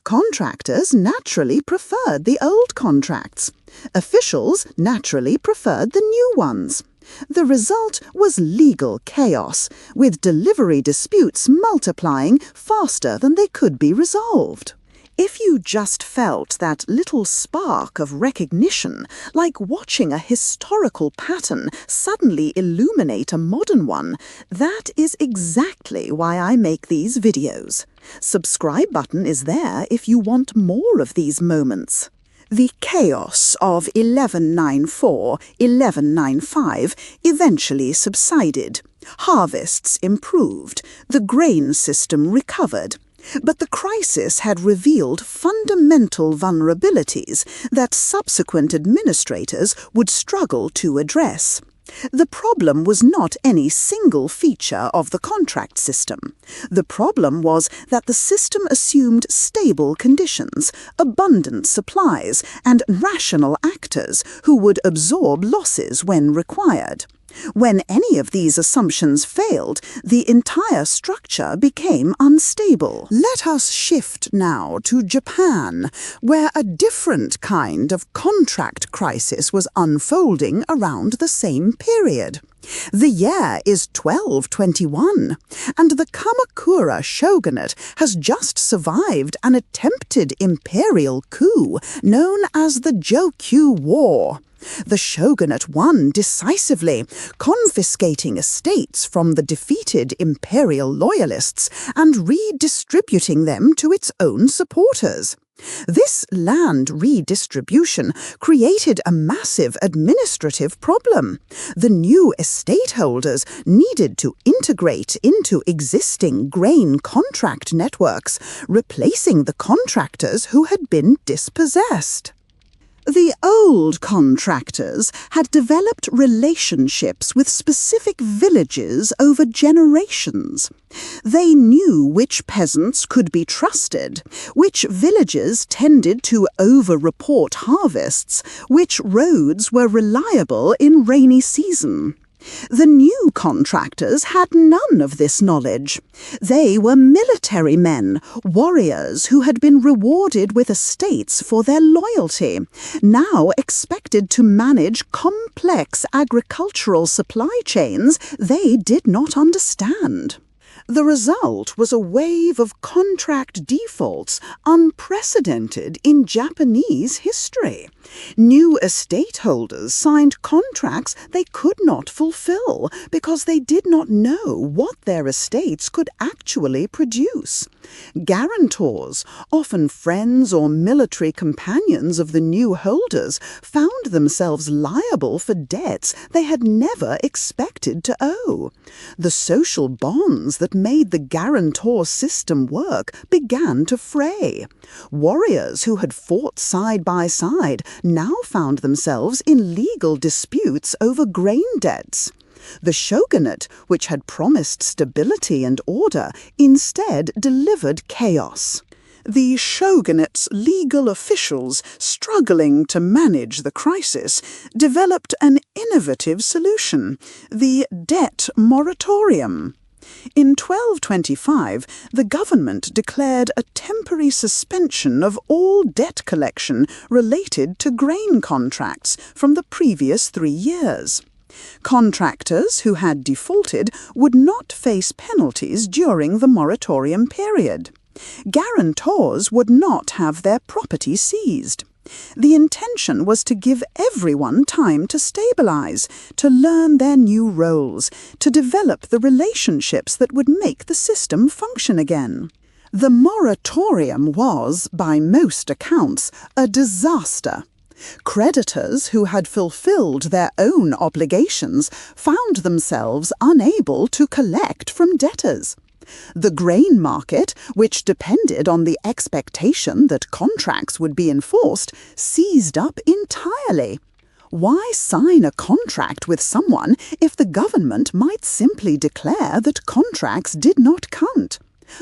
Contractors naturally preferred the old contracts. Officials naturally preferred the new ones. The result was legal chaos, with delivery disputes multiplying faster than they could be resolved. If you just felt that little spark of recognition, like watching a historical pattern suddenly illuminate a modern one, that is exactly why I make these videos. Subscribe button is there if you want more of these moments. The chaos of 1194-1195 eventually subsided. Harvests improved. The grain system recovered. But the crisis had revealed fundamental vulnerabilities that subsequent administrators would struggle to address. The problem was not any single feature of the contract system. The problem was that the system assumed stable conditions, abundant supplies, and rational actors who would absorb losses when required. When any of these assumptions failed, the entire structure became unstable. Let us shift now to Japan, where a different kind of contract crisis was unfolding around the same period. The year is 1221, and the Kamakura shogunate has just survived an attempted imperial coup known as the Jokyu War. The shogunate won decisively, confiscating estates from the defeated imperial loyalists and redistributing them to its own supporters. This land redistribution created a massive administrative problem. The new estate holders needed to integrate into existing grain contract networks, replacing the contractors who had been dispossessed. The old contractors had developed relationships with specific villages over generations. They knew which peasants could be trusted, which villages tended to over-report harvests, which roads were reliable in rainy season. The new contractors had none of this knowledge. They were military men, warriors who had been rewarded with estates for their loyalty, now expected to manage complex agricultural supply chains they did not understand. The result was a wave of contract defaults unprecedented in Japanese history. New estate holders signed contracts they could not fulfill because they did not know what their estates could actually produce. Guarantors, often friends or military companions of the new holders, found themselves liable for debts they had never expected to owe. The social bonds that made the guarantor system work began to fray. Warriors who had fought side by side now found themselves in legal disputes over grain debts. The shogunate, which had promised stability and order, instead delivered chaos. The shogunate's legal officials, struggling to manage the crisis, developed an innovative solution, the debt moratorium. In 1225, the government declared a temporary suspension of all debt collection related to grain contracts from the previous 3 years. Contractors who had defaulted would not face penalties during the moratorium period. Guarantors would not have their property seized. The intention was to give everyone time to stabilize, to learn their new roles, to develop the relationships that would make the system function again. The moratorium was, by most accounts, a disaster. Creditors who had fulfilled their own obligations found themselves unable to collect from debtors. The grain market, which depended on the expectation that contracts would be enforced, seized up entirely. Why sign a contract with someone if the government might simply declare that contracts did not count?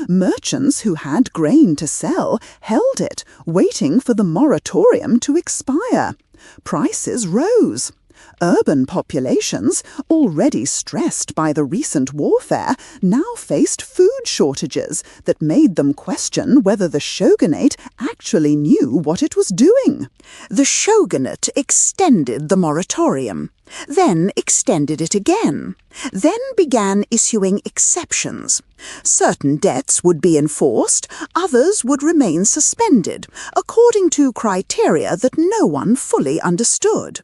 Merchants who had grain to sell held it, waiting for the moratorium to expire. Prices rose. Urban populations, already stressed by the recent warfare, now faced food shortages that made them question whether the shogunate actually knew what it was doing. The shogunate extended the moratorium, then extended it again, then began issuing exceptions. Certain debts would be enforced, others would remain suspended, according to criteria that no one fully understood.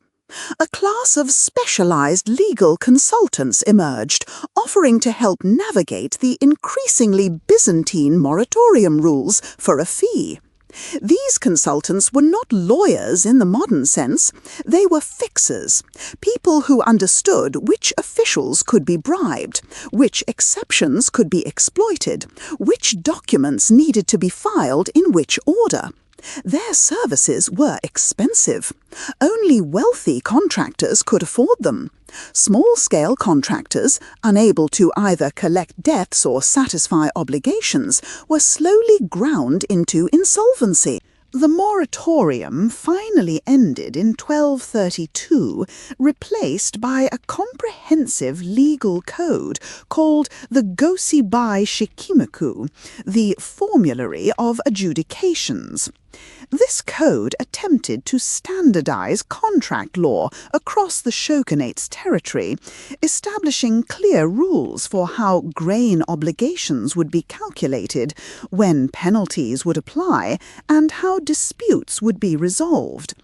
A class of specialized legal consultants emerged, offering to help navigate the increasingly Byzantine moratorium rules for a fee. These consultants were not lawyers in the modern sense. They were fixers, people who understood which officials could be bribed, which exceptions could be exploited, which documents needed to be filed in which order. Their services were expensive. Only wealthy contractors could afford them. Small-scale contractors, unable to either collect debts or satisfy obligations, were slowly ground into insolvency. The moratorium finally ended in 1232, replaced by a comprehensive legal code called the Goseibai Shikimiku, the Formulary of Adjudications. This code attempted to standardize contract law across the shogunate's territory, establishing clear rules for how grain obligations would be calculated, when penalties would apply, and how disputes would be resolved.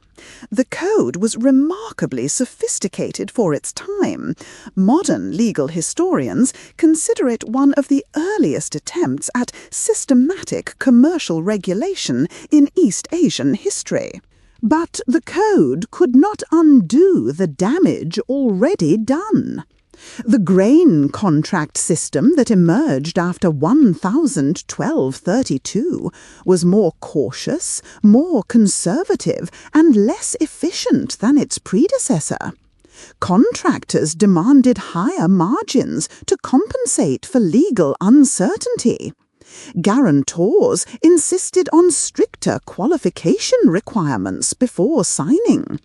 The code was remarkably sophisticated for its time. Modern legal historians consider it one of the earliest attempts at systematic commercial regulation in East Asian history. But the code could not undo the damage already done. The grain contract system that emerged after 1232 was more cautious, more conservative, and less efficient than its predecessor. Contractors demanded higher margins to compensate for legal uncertainty. Guarantors insisted on stricter qualification requirements before signing.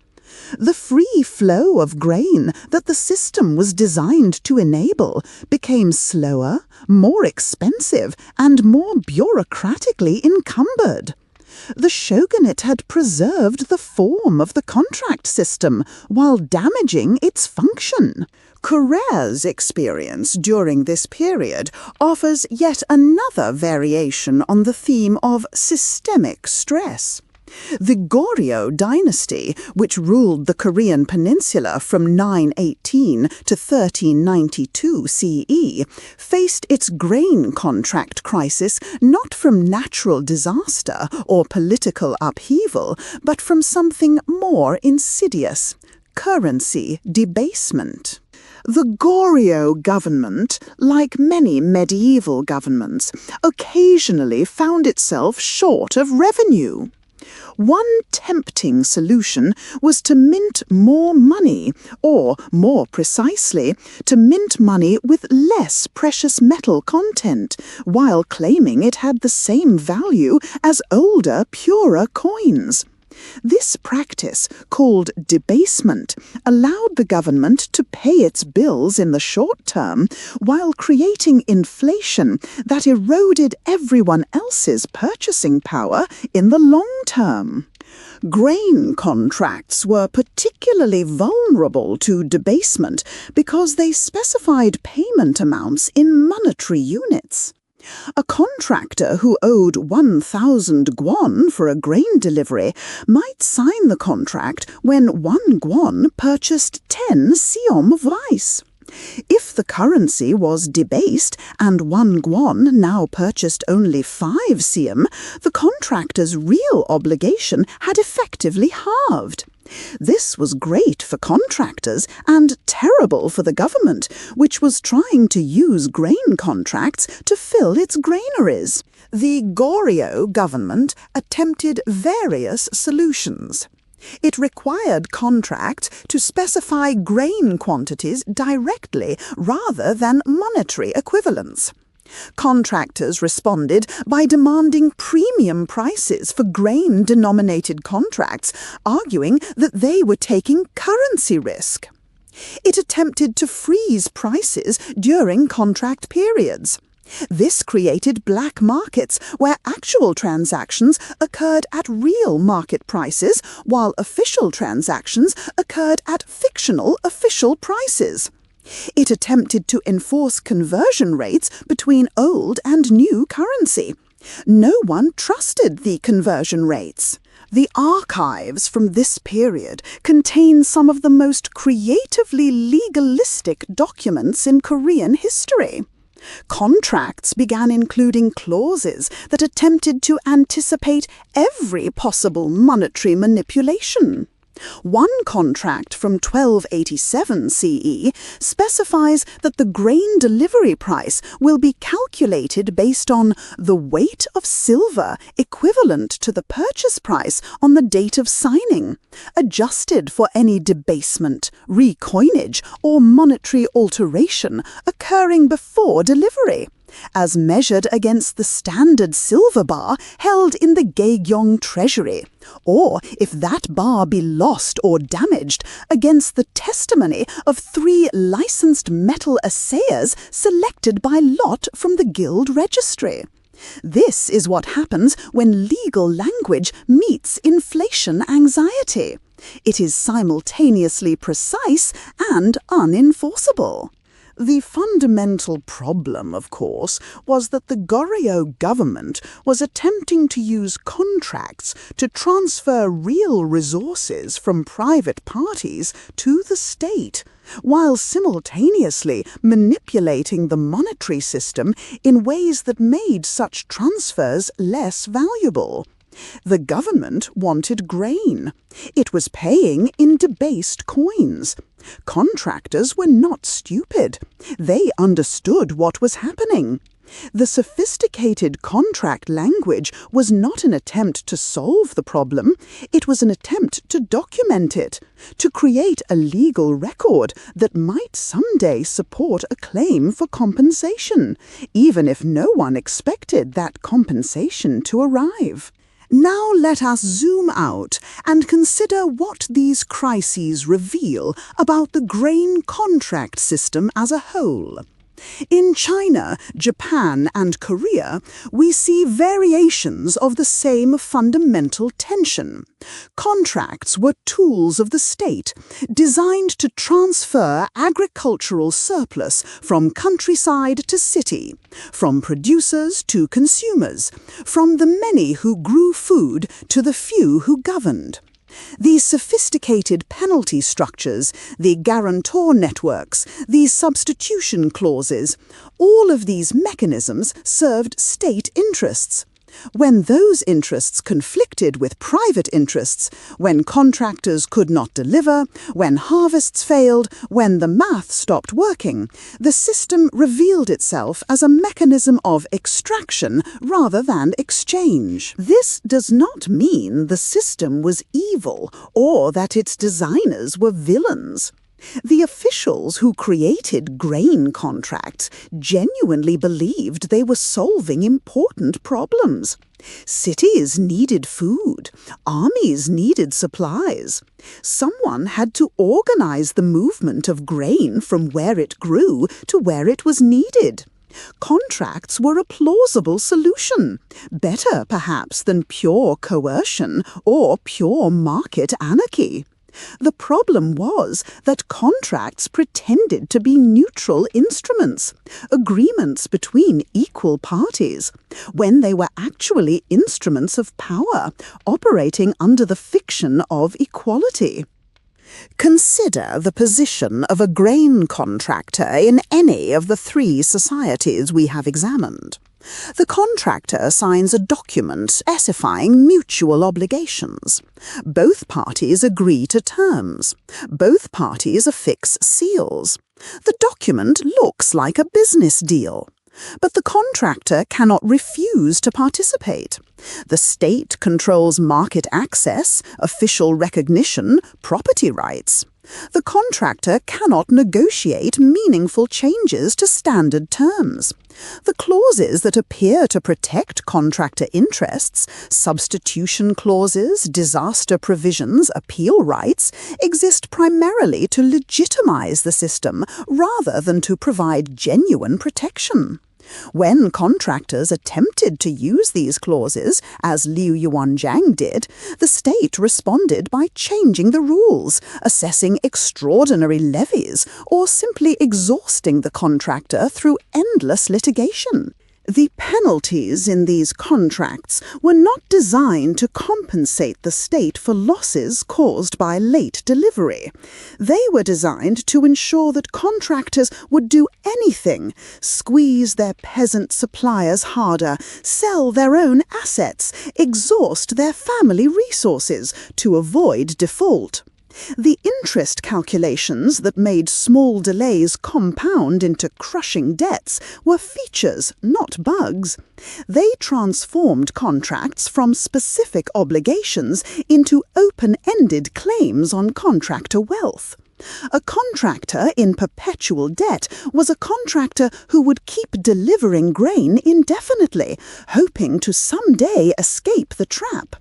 The free flow of grain that the system was designed to enable became slower, more expensive, and more bureaucratically encumbered. The shogunate had preserved the form of the contract system while damaging its function. Korea's experience during this period offers yet another variation on the theme of systemic stress. The Goryeo dynasty, which ruled the Korean peninsula from 918 to 1392 CE, faced its grain contract crisis not from natural disaster or political upheaval, but from something more insidious: currency debasement. The Goryeo government, like many medieval governments, occasionally found itself short of revenue. One tempting solution was to mint more money, or, more precisely, to mint money with less precious metal content, while claiming it had the same value as older, purer coins. This practice, called debasement, allowed the government to pay its bills in the short term while creating inflation that eroded everyone else's purchasing power in the long term. Grain contracts were particularly vulnerable to debasement because they specified payment amounts in monetary units. A contractor who owed 1,000 guon for a grain delivery might sign the contract when 1 guon purchased 10 seom of rice. If the currency was debased and 1 guan now purchased only 5 siem, the contractor's real obligation had effectively halved. This was great for contractors and terrible for the government, which was trying to use grain contracts to fill its granaries. The Goryeo government attempted various solutions. It required contracts to specify grain quantities directly rather than monetary equivalents. Contractors responded by demanding premium prices for grain-denominated contracts, arguing that they were taking currency risk. It attempted to freeze prices during contract periods. This created black markets where actual transactions occurred at real market prices, while official transactions occurred at fictional official prices. It attempted to enforce conversion rates between old and new currency. No one trusted the conversion rates. The archives from this period contain some of the most creatively legalistic documents in Korean history. Contracts began including clauses that attempted to anticipate every possible monetary manipulation. One contract from 1287 CE specifies that the grain delivery price will be calculated based on the weight of silver equivalent to the purchase price on the date of signing, adjusted for any debasement, recoinage, or monetary alteration occurring before delivery, as measured against the standard silver bar held in the gaol treasury, or if that bar be lost or damaged, against the testimony of 3 licensed metal assayers selected by lot from the guild registry. This is what happens when legal language meets inflation anxiety. It is simultaneously precise and unenforceable. The fundamental problem, of course, was that the Goryeo government was attempting to use contracts to transfer real resources from private parties to the state, while simultaneously manipulating the monetary system in ways that made such transfers less valuable. The government wanted grain. It was paying in debased coins. Contractors were not stupid. They understood what was happening. The sophisticated contract language was not an attempt to solve the problem. It was an attempt to document it, to create a legal record that might someday support a claim for compensation, even if no one expected that compensation to arrive. Now let us zoom out and consider what these crises reveal about the grain contract system as a whole. In China, Japan, and Korea, we see variations of the same fundamental tension. Contracts were tools of the state, designed to transfer agricultural surplus from countryside to city, from producers to consumers, from the many who grew food to the few who governed. These sophisticated penalty structures, the guarantor networks, the substitution clauses, all of these mechanisms served state interests. When those interests conflicted with private interests, when contractors could not deliver, when harvests failed, when the math stopped working, the system revealed itself as a mechanism of extraction rather than exchange. This does not mean the system was evil or that its designers were villains. The officials who created grain contracts genuinely believed they were solving important problems. Cities needed food. Armies needed supplies. Someone had to organize the movement of grain from where it grew to where it was needed. Contracts were a plausible solution, better perhaps than pure coercion or pure market anarchy. The problem was that contracts pretended to be neutral instruments, agreements between equal parties, when they were actually instruments of power, operating under the fiction of equality. Consider the position of a grain contractor in any of the 3 societies we have examined. The contractor signs a document specifying mutual obligations. Both parties agree to terms. Both parties affix seals. The document looks like a business deal. But the contractor cannot refuse to participate. The state controls market access, official recognition, property rights. The contractor cannot negotiate meaningful changes to standard terms. The clauses that appear to protect contractor interests, substitution clauses, disaster provisions, appeal rights, exist primarily to legitimize the system rather than to provide genuine protection. When contractors attempted to use these clauses, as Liu Yuanzhang did, the state responded by changing the rules, assessing extraordinary levies, or simply exhausting the contractor through endless litigation. The penalties in these contracts were not designed to compensate the state for losses caused by late delivery. They were designed to ensure that contractors would do anything, squeeze their peasant suppliers harder, sell their own assets, exhaust their family resources to avoid default. The interest calculations that made small delays compound into crushing debts were features, not bugs. They transformed contracts from specific obligations into open-ended claims on contractor wealth. A contractor in perpetual debt was a contractor who would keep delivering grain indefinitely, hoping to someday escape the trap.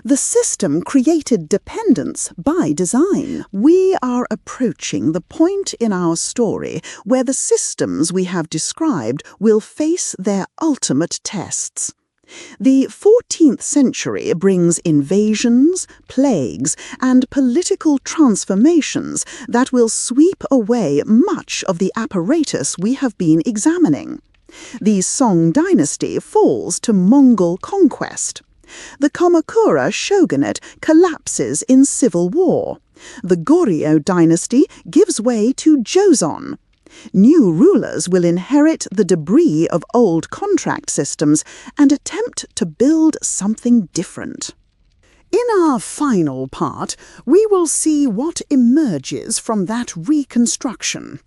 The system created dependence by design. We are approaching the point in our story where the systems we have described will face their ultimate tests. The 14th century brings invasions, plagues, and political transformations that will sweep away much of the apparatus we have been examining. The Song dynasty falls to Mongol conquest. The Kamakura shogunate collapses in civil war. The Goryeo dynasty gives way to Joseon. New rulers will inherit the debris of old contract systems and attempt to build something different. In our final part, we will see what emerges from that reconstruction.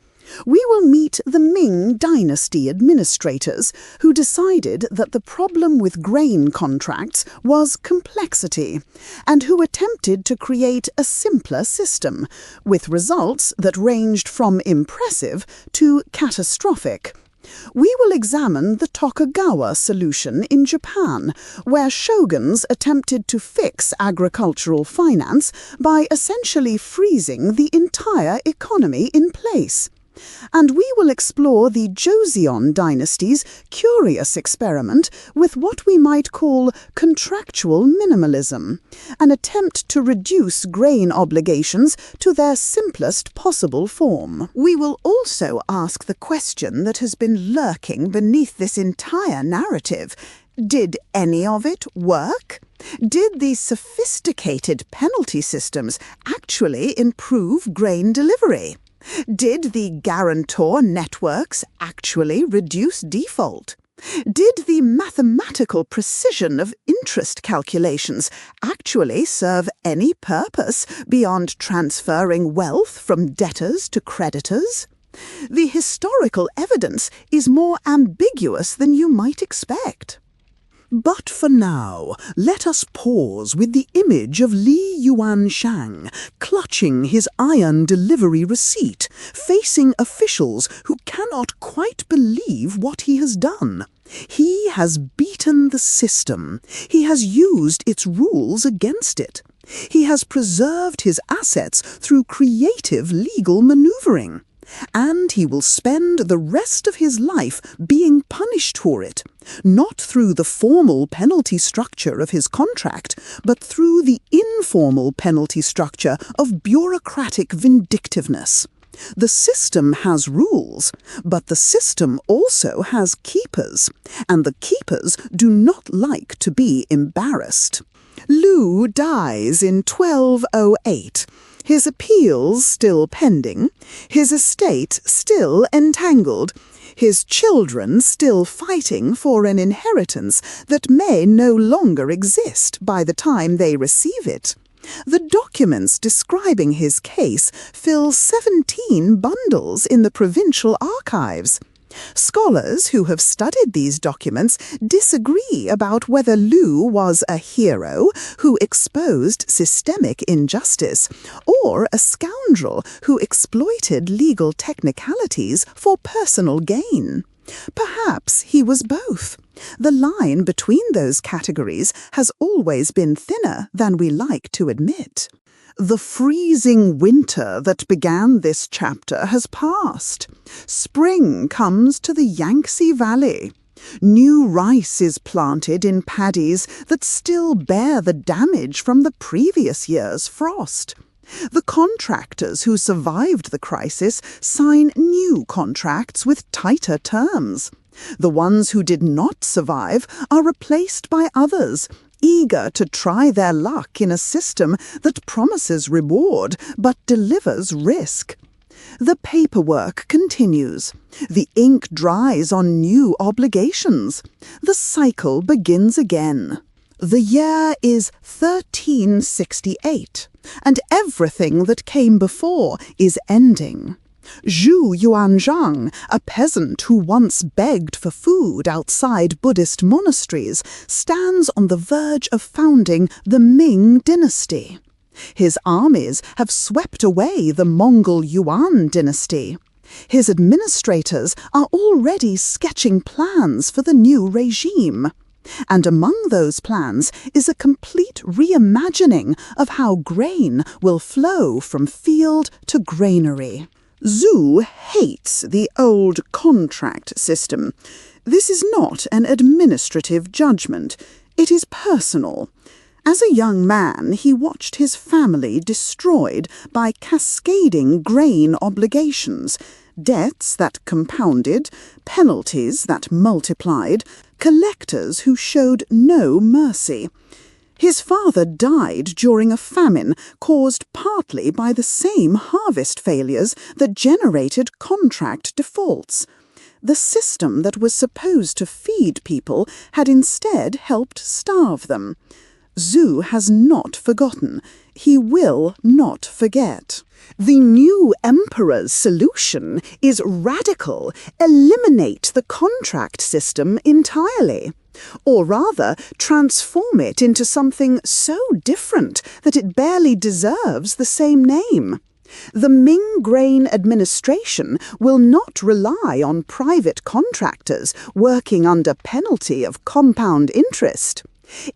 We will meet the Ming dynasty administrators who decided that the problem with grain contracts was complexity and who attempted to create a simpler system, with results that ranged from impressive to catastrophic. We will examine the Tokugawa solution in Japan, where shoguns attempted to fix agricultural finance by essentially freezing the entire economy in place. And we will explore the Joseon dynasty's curious experiment with what we might call contractual minimalism, an attempt to reduce grain obligations to their simplest possible form. We will also ask the question that has been lurking beneath this entire narrative. Did any of it work? Did these sophisticated penalty systems actually improve grain delivery? Did the guarantor networks actually reduce default? Did the mathematical precision of interest calculations actually serve any purpose beyond transferring wealth from debtors to creditors? The historical evidence is more ambiguous than you might expect. But for now, let us pause with the image of Li Yuanzhang clutching his iron delivery receipt, facing officials who cannot quite believe what he has done. He has beaten the system. He has used its rules against it. He has preserved his assets through creative legal maneuvering. And he will spend the rest of his life being punished for it, not through the formal penalty structure of his contract, but through the informal penalty structure of bureaucratic vindictiveness. The system has rules, but the system also has keepers, and the keepers do not like to be embarrassed. Lu dies in 1208. his appeals still pending, his estate still entangled, his children still fighting for an inheritance that may no longer exist by the time they receive it. The documents describing his case fill 17 bundles in the provincial archives. Scholars who have studied these documents disagree about whether Liu was a hero who exposed systemic injustice or a scoundrel who exploited legal technicalities for personal gain. Perhaps he was both. The line between those categories has always been thinner than we like to admit. The freezing winter that began this chapter has passed. Spring comes to the Yangtze Valley. New rice is planted in paddies that still bear the damage from the previous year's frost. The contractors who survived the crisis sign new contracts with tighter terms. The ones who did not survive are replaced by others, eager to try their luck in a system that promises reward but delivers risk. The paperwork continues. The ink dries on new obligations. The cycle begins again. The year is 1368, and everything that came before is ending. Zhu Yuanzhang, a peasant who once begged for food outside Buddhist monasteries, stands on the verge of founding the Ming dynasty. His armies have swept away the Mongol Yuan dynasty. His administrators are already sketching plans for the new regime. And among those plans is a complete reimagining of how grain will flow from field to granary. Zhu hates the old contract system. This is not an administrative judgment. It is personal. As a young man, he watched his family destroyed by cascading grain obligations, debts that compounded, penalties that multiplied, collectors who showed no mercy. His father died during a famine caused partly by the same harvest failures that generated contract defaults. The system that was supposed to feed people had instead helped starve them. Zhu has not forgotten. He will not forget. The new emperor's solution is radical: eliminate the contract system entirely. Or rather, transform it into something so different that it barely deserves the same name. The Ming Grain Administration will not rely on private contractors working under penalty of compound interest.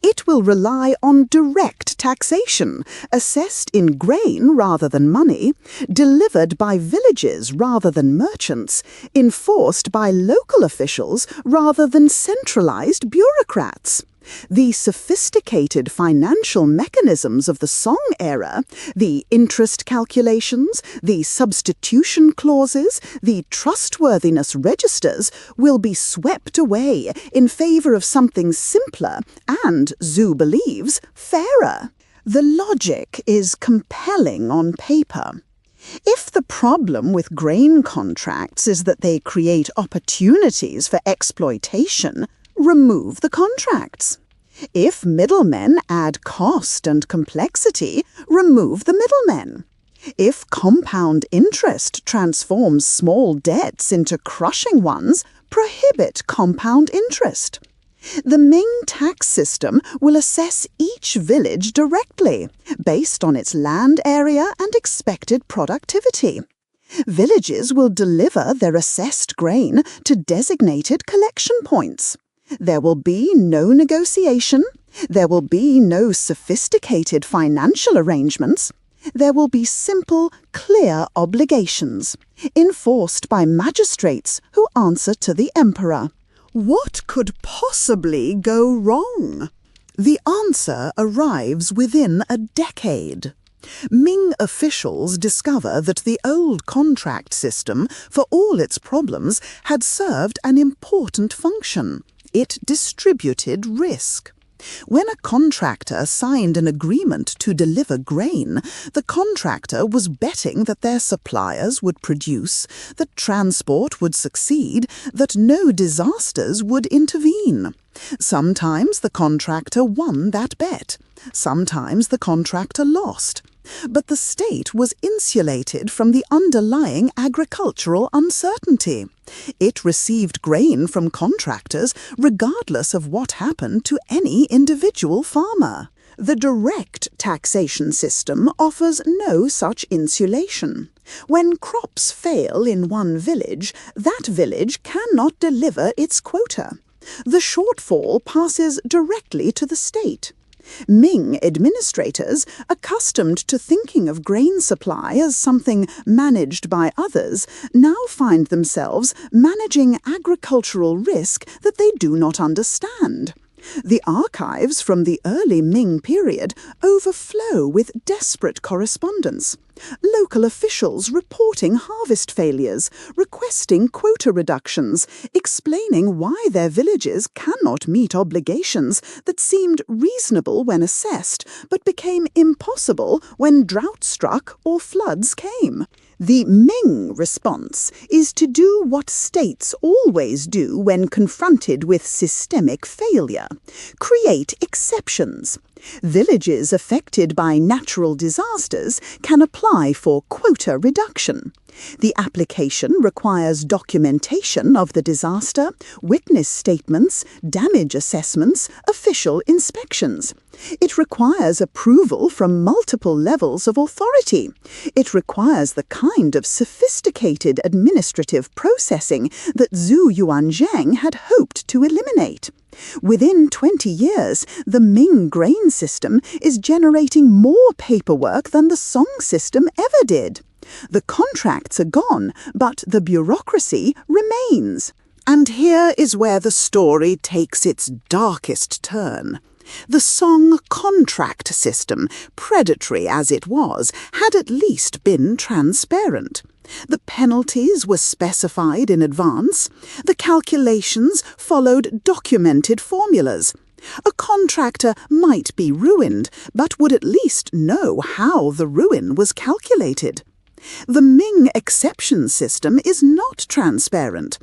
It will rely on direct taxation, assessed in grain rather than money, delivered by villages rather than merchants, enforced by local officials rather than centralized bureaucrats. The sophisticated financial mechanisms of the Song era, the interest calculations, the substitution clauses, the trustworthiness registers, will be swept away in favor of something simpler and, Zhu believes, fairer. The logic is compelling on paper. If the problem with grain contracts is that they create opportunities for exploitation, remove the contracts. If middlemen add cost and complexity, remove the middlemen. If compound interest transforms small debts into crushing ones, prohibit compound interest. The Ming tax system will assess each village directly, based on its land area and expected productivity. Villages will deliver their assessed grain to designated collection points. There will be no negotiation. There will be no sophisticated financial arrangements. There will be simple, clear obligations, enforced by magistrates who answer to the emperor. What could possibly go wrong? The answer arrives within a decade. Ming officials discover that the old contract system, for all its problems, had served an important function. It distributed risk. When a contractor signed an agreement to deliver grain, the contractor was betting that their suppliers would produce, that transport would succeed, that no disasters would intervene. Sometimes the contractor won that bet. Sometimes the contractor lost. But the state was insulated from the underlying agricultural uncertainty. It received grain from contractors regardless of what happened to any individual farmer. The direct taxation system offers no such insulation. When crops fail in one village, that village cannot deliver its quota. The shortfall passes directly to the state. Ming administrators, accustomed to thinking of grain supply as something managed by others, now find themselves managing agricultural risk that they do not understand. The archives from the early Ming period overflow with desperate correspondence. Local officials reporting harvest failures, requesting quota reductions, explaining why their villages cannot meet obligations that seemed reasonable when assessed, but became impossible when drought struck or floods came. The Ming response is to do what states always do when confronted with systemic failure: create exceptions. Villages affected by natural disasters can apply for quota reduction. The application requires documentation of the disaster, witness statements, damage assessments, official inspections. It requires approval from multiple levels of authority. It requires the kind of sophisticated administrative processing that Zhu Yuanzhang had hoped to eliminate. Within 20 years, the Ming grain system is generating more paperwork than the Song system ever did. The contracts are gone, but the bureaucracy remains. And here is where the story takes its darkest turn. The Song contract system, predatory as it was, had at least been transparent. The penalties were specified in advance. The calculations followed documented formulas. A contractor might be ruined, but would at least know how the ruin was calculated. The Ming exception system is not transparent.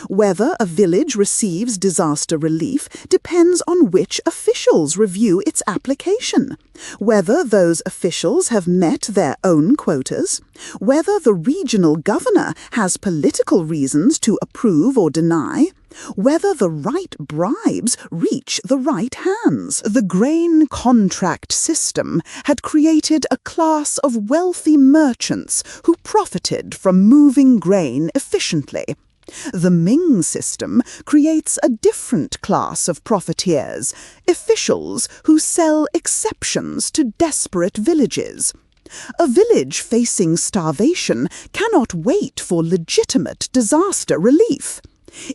Whether a village receives disaster relief depends on which officials review its application, whether those officials have met their own quotas, whether the regional governor has political reasons to approve or deny, whether the right bribes reach the right hands. The grain contract system had created a class of wealthy merchants who profited from moving grain efficiently. The Ming system creates a different class of profiteers, officials who sell exceptions to desperate villages. A village facing starvation cannot wait for legitimate disaster relief.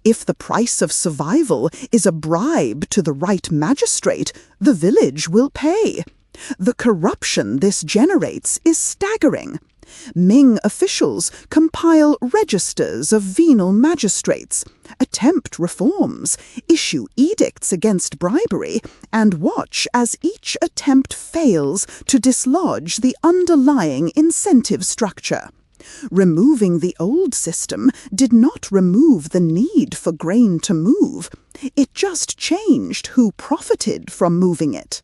If the price of survival is a bribe to the right magistrate, the village will pay. The corruption this generates is staggering. Ming officials compile registers of venal magistrates, attempt reforms, issue edicts against bribery, and watch as each attempt fails to dislodge the underlying incentive structure. Removing the old system did not remove the need for grain to move. It just changed who profited from moving it.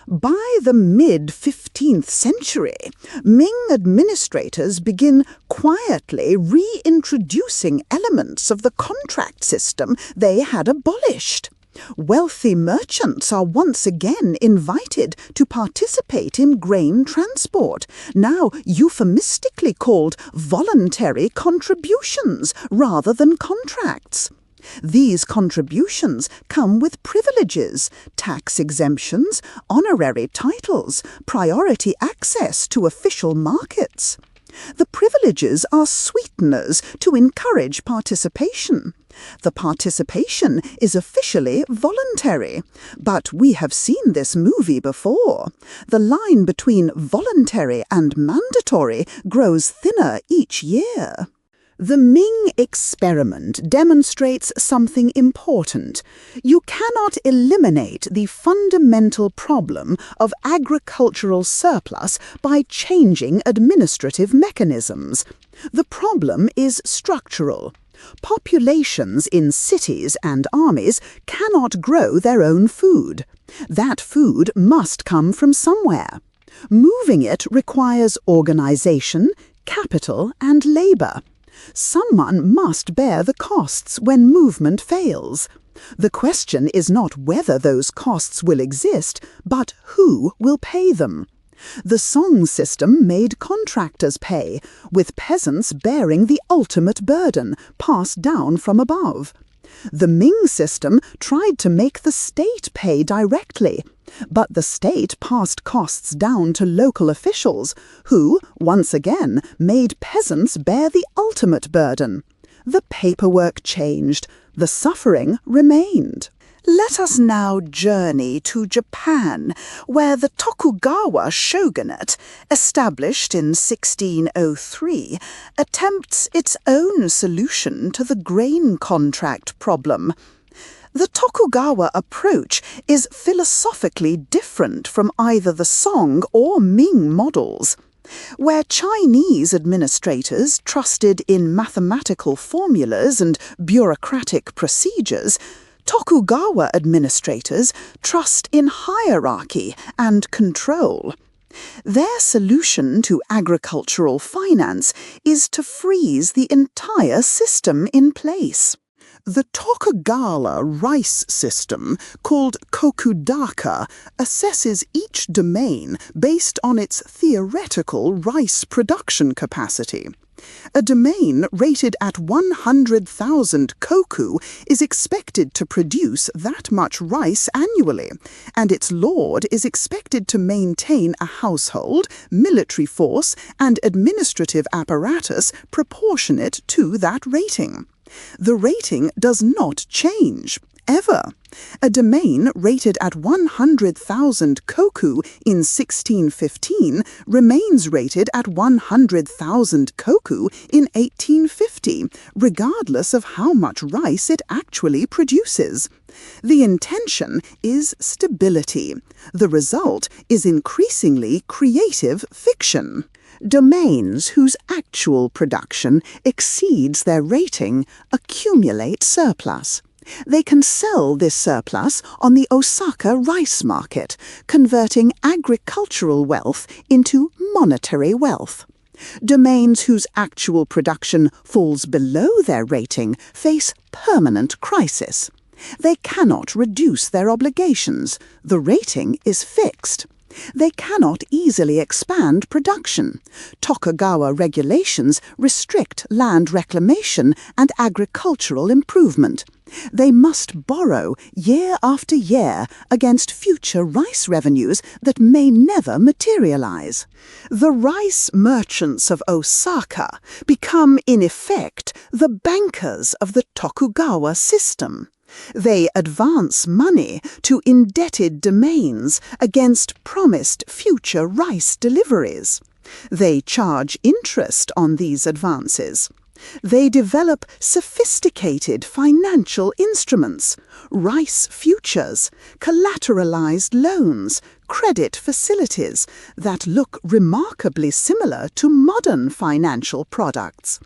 By the mid-15th century, Ming administrators begin quietly reintroducing elements of the contract system they had abolished. Wealthy merchants are once again invited to participate in grain transport, now euphemistically called voluntary contributions rather than contracts. These contributions come with privileges, tax exemptions, honorary titles, priority access to official markets. The privileges are sweeteners to encourage participation. The participation is officially voluntary, but we have seen this movie before. The line between voluntary and mandatory grows thinner each year. The Ming experiment demonstrates something important. You cannot eliminate the fundamental problem of agricultural surplus by changing administrative mechanisms. The problem is structural. Populations in cities and armies cannot grow their own food. That food must come from somewhere. Moving it requires organization, capital, and labor. Someone must bear the costs when movement fails. The question is not whether those costs will exist, but who will pay them. The Song system made contractors pay, with peasants bearing the ultimate burden, passed down from above. The Ming system tried to make the state pay directly, but the state passed costs down to local officials, who, once again, made peasants bear the ultimate burden. The paperwork changed, the suffering remained. Let us now journey to Japan, where the Tokugawa shogunate, established in 1603, attempts its own solution to the grain contract problem. The Tokugawa approach is philosophically different from either the Song or Ming models. Where Chinese administrators trusted in mathematical formulas and bureaucratic procedures, Tokugawa administrators trust in hierarchy and control. Their solution to agricultural finance is to freeze the entire system in place. The Tokugawa rice system, called kokudaka, assesses each domain based on its theoretical rice production capacity. A domain rated at 100,000 koku is expected to produce that much rice annually, and its lord is expected to maintain a household, military force, and administrative apparatus proportionate to that rating. The rating does not change, ever. A domain rated at 100,000 koku in 1615 remains rated at 100,000 koku in 1850, regardless of how much rice it actually produces. The intention is stability. The result is increasingly creative fiction. Domains whose actual production exceeds their rating accumulate surplus. They can sell this surplus on the Osaka rice market, converting agricultural wealth into monetary wealth. Domains whose actual production falls below their rating face permanent crisis. They cannot reduce their obligations. The rating is fixed. They cannot easily expand production. Tokugawa regulations restrict land reclamation and agricultural improvement. They must borrow year after year against future rice revenues that may never materialize. The rice merchants of Osaka become, in effect, the bankers of the Tokugawa system. They advance money to indebted domains against promised future rice deliveries. They charge interest on these advances. They develop sophisticated financial instruments, rice futures, collateralized loans, credit facilities that look remarkably similar to modern financial products.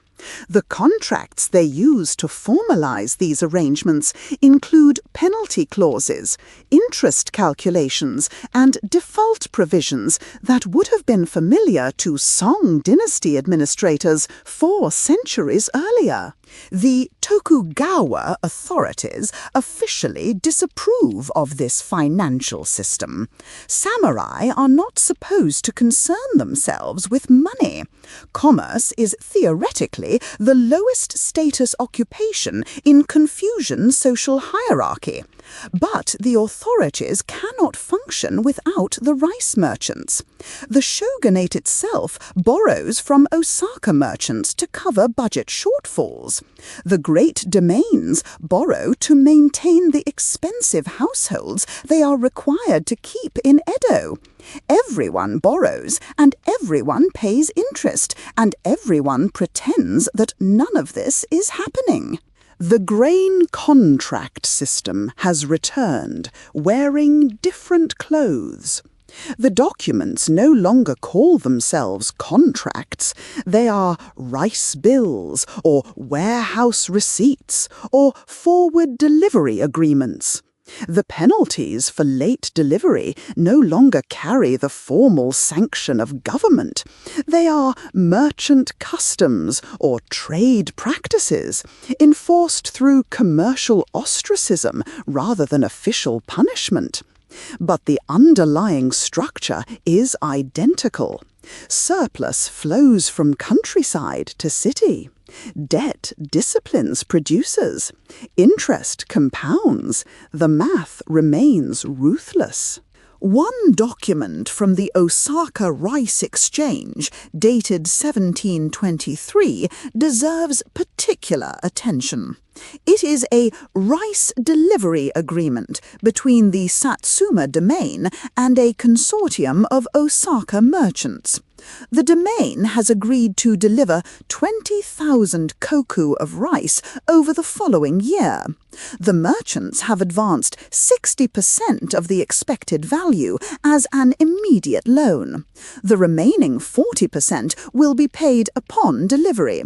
The contracts they use to formalize these arrangements include penalty clauses, interest calculations, and default provisions that would have been familiar to Song dynasty administrators 4 centuries earlier. The Tokugawa authorities officially disapprove of this financial system. Samurai are not supposed to concern themselves with money. Commerce is theoretically the lowest status occupation in Confucian social hierarchy. But the authorities cannot function without the rice merchants. The shogunate itself borrows from Osaka merchants to cover budget shortfalls. The great domains borrow to maintain the expensive households they are required to keep in Edo. Everyone borrows, and everyone pays interest, and everyone pretends that none of this is happening. The grain contract system has returned, wearing different clothes. The documents no longer call themselves contracts. They are rice bills, or warehouse receipts, or forward delivery agreements. The penalties for late delivery no longer carry the formal sanction of government. They are merchant customs or trade practices, enforced through commercial ostracism rather than official punishment. But the underlying structure is identical. Surplus flows from countryside to city. Debt disciplines producers. Interest compounds. The math remains ruthless. One document from the Osaka Rice Exchange, dated 1723, deserves particular attention. It is a rice delivery agreement between the Satsuma domain and a consortium of Osaka merchants. The domain has agreed to deliver 20,000 koku of rice over the following year. The merchants have advanced 60% of the expected value as an immediate loan. The remaining 40% will be paid upon delivery.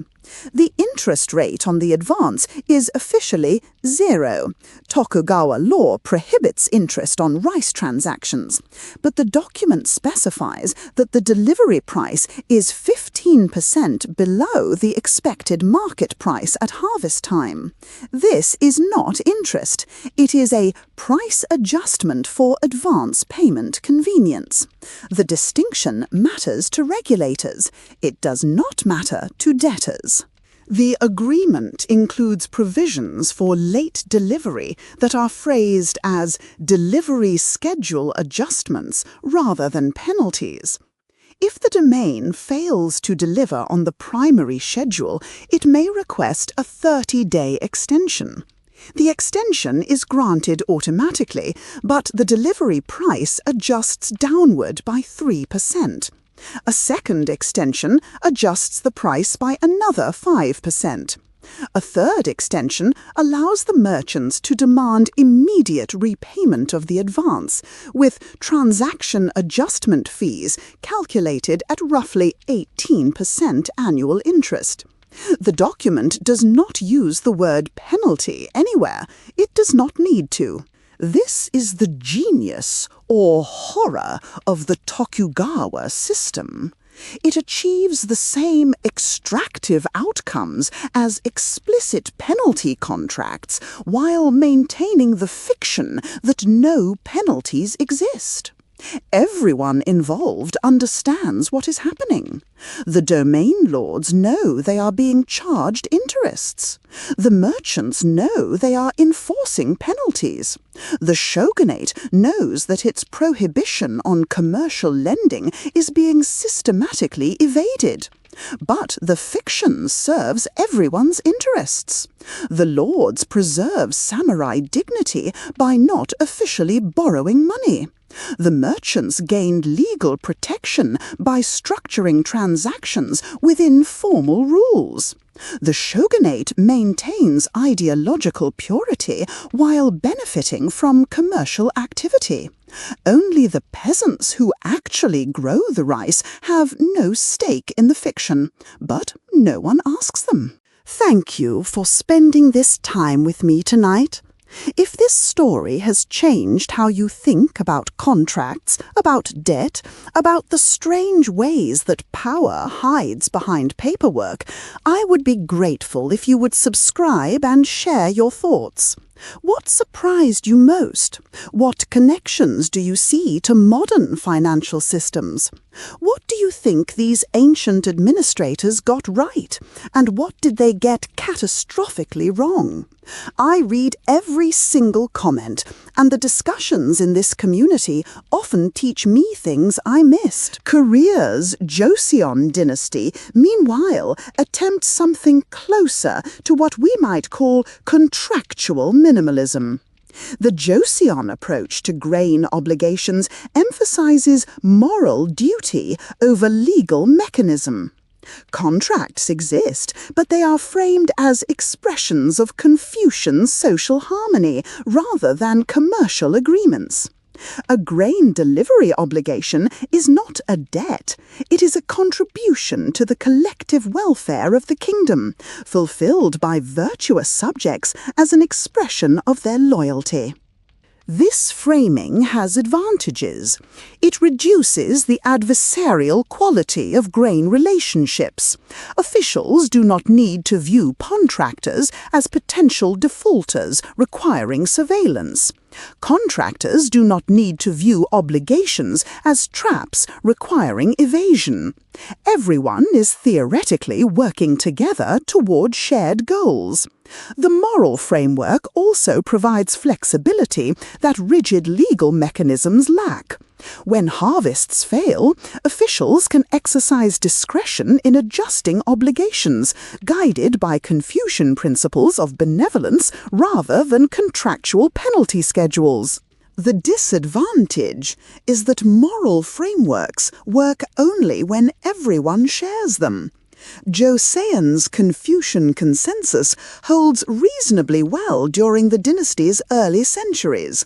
The interest rate on the advance is officially 0. Tokugawa law prohibits interest on rice transactions, but the document specifies that the delivery price is 15% below the expected market price at harvest time. This is not interest. It is a price adjustment for advance payment convenience. The distinction matters to regulators. It does not matter to debtors. The agreement includes provisions for late delivery that are phrased as delivery schedule adjustments rather than penalties. If the domain fails to deliver on the primary schedule, it may request a 30-day extension. The extension is granted automatically, but the delivery price adjusts downward by 3%. A second extension adjusts the price by another 5%. A third extension allows the merchants to demand immediate repayment of the advance, with transaction adjustment fees calculated at roughly 18% annual interest. The document does not use the word penalty anywhere. It does not need to. This is the genius or horror of the Tokugawa system. It achieves the same extractive outcomes as explicit penalty contracts while maintaining the fiction that no penalties exist. Everyone involved understands what is happening. The domain lords know they are being charged interests. The merchants know they are enforcing penalties. The shogunate knows that its prohibition on commercial lending is being systematically evaded. But the fiction serves everyone's interests. The lords preserve samurai dignity by not officially borrowing money. The merchants gained legal protection by structuring transactions within formal rules. The shogunate maintains ideological purity while benefiting from commercial activity. Only the peasants who actually grow the rice have no stake in the fiction, but no one asks them. Thank you for spending this time with me tonight. If this story has changed how you think about contracts, about debt, about the strange ways that power hides behind paperwork, I would be grateful if you would subscribe and share your thoughts. What surprised you most? What connections do you see to modern financial systems? What do you think these ancient administrators got right? And what did they get catastrophically wrong? I read every single comment, and the discussions in this community often teach me things I missed. Korea's Joseon dynasty, meanwhile, attempts something closer to what we might call contractual minimalism. The Joseon approach to grain obligations emphasizes moral duty over legal mechanism. Contracts exist, but they are framed as expressions of Confucian social harmony rather than commercial agreements. A grain delivery obligation is not a debt. It is a contribution to the collective welfare of the kingdom, fulfilled by virtuous subjects as an expression of their loyalty. This framing has advantages. It reduces the adversarial quality of grain relationships. Officials do not need to view contractors as potential defaulters requiring surveillance. Contractors do not need to view obligations as traps requiring evasion. Everyone is theoretically working together toward shared goals. The moral framework also provides flexibility that rigid legal mechanisms lack. When harvests fail, officials can exercise discretion in adjusting obligations, guided by Confucian principles of benevolence rather than contractual penalty schedules. The disadvantage is that moral frameworks work only when everyone shares them. Joseon's Confucian consensus holds reasonably well during the dynasty's early centuries.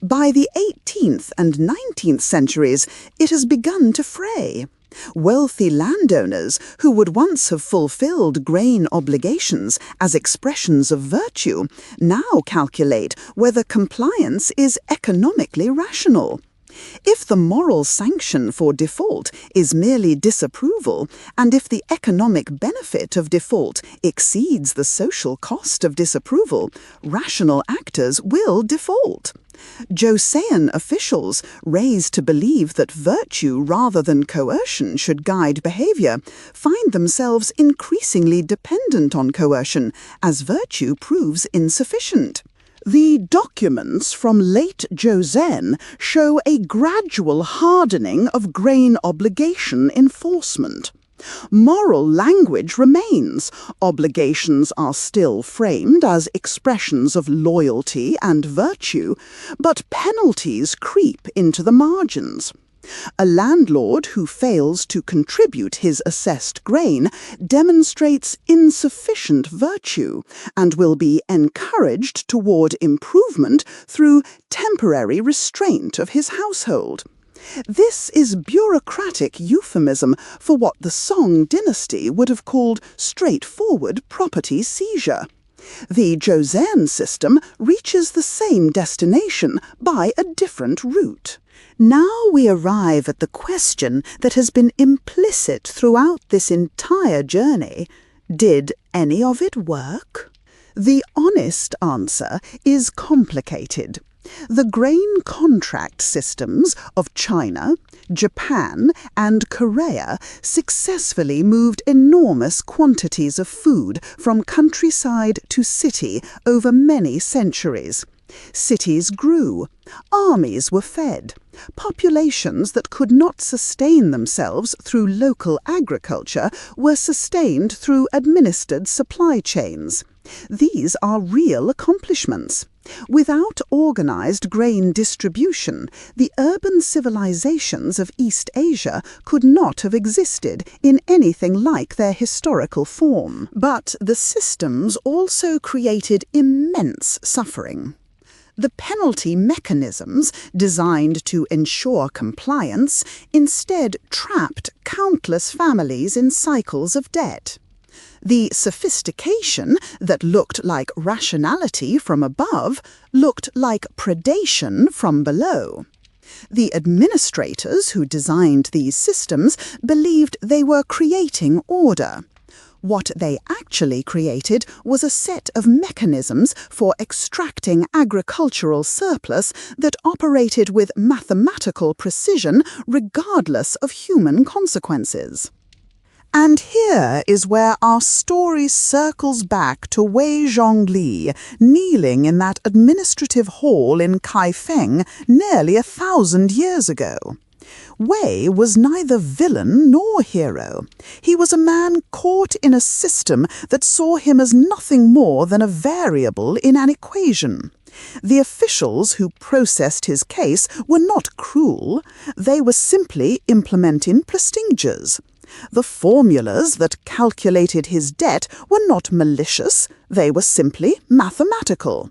By the 18th and 19th centuries, it has begun to fray. Wealthy landowners who would once have fulfilled grain obligations as expressions of virtue now calculate whether compliance is economically rational. If the moral sanction for default is merely disapproval, and if the economic benefit of default exceeds the social cost of disapproval, rational actors will default. Joseon officials, raised to believe that virtue rather than coercion should guide behavior, find themselves increasingly dependent on coercion as virtue proves insufficient. The documents from late Joseon show a gradual hardening of grain obligation enforcement. Moral language remains. Obligations are still framed as expressions of loyalty and virtue, but penalties creep into the margins. A landlord who fails to contribute his assessed grain demonstrates insufficient virtue and will be encouraged toward improvement through temporary restraint of his household. This is bureaucratic euphemism for what the Song dynasty would have called straightforward property seizure. The Joseon system reaches the same destination by a different route. Now we arrive at the question that has been implicit throughout this entire journey. Did any of it work? The honest answer is complicated. The grain contract systems of China, Japan, and Korea successfully moved enormous quantities of food from countryside to city over many centuries. Cities grew, armies were fed, populations that could not sustain themselves through local agriculture were sustained through administered supply chains. These are real accomplishments. Without organized grain distribution, the urban civilizations of East Asia could not have existed in anything like their historical form. But the systems also created immense suffering. The penalty mechanisms, designed to ensure compliance, instead trapped countless families in cycles of debt. The sophistication that looked like rationality from above looked like predation from below. The administrators who designed these systems believed they were creating order. What they actually created was a set of mechanisms for extracting agricultural surplus that operated with mathematical precision regardless of human consequences. And here is where our story circles back to Wei Zhongli, kneeling in that administrative hall in Kaifeng nearly 1,000 years ago. Wei was neither villain nor hero. He was a man caught in a system that saw him as nothing more than a variable in an equation. The officials who processed his case were not cruel, they were simply implementing procedures. The formulas that calculated his debt were not malicious, they were simply mathematical.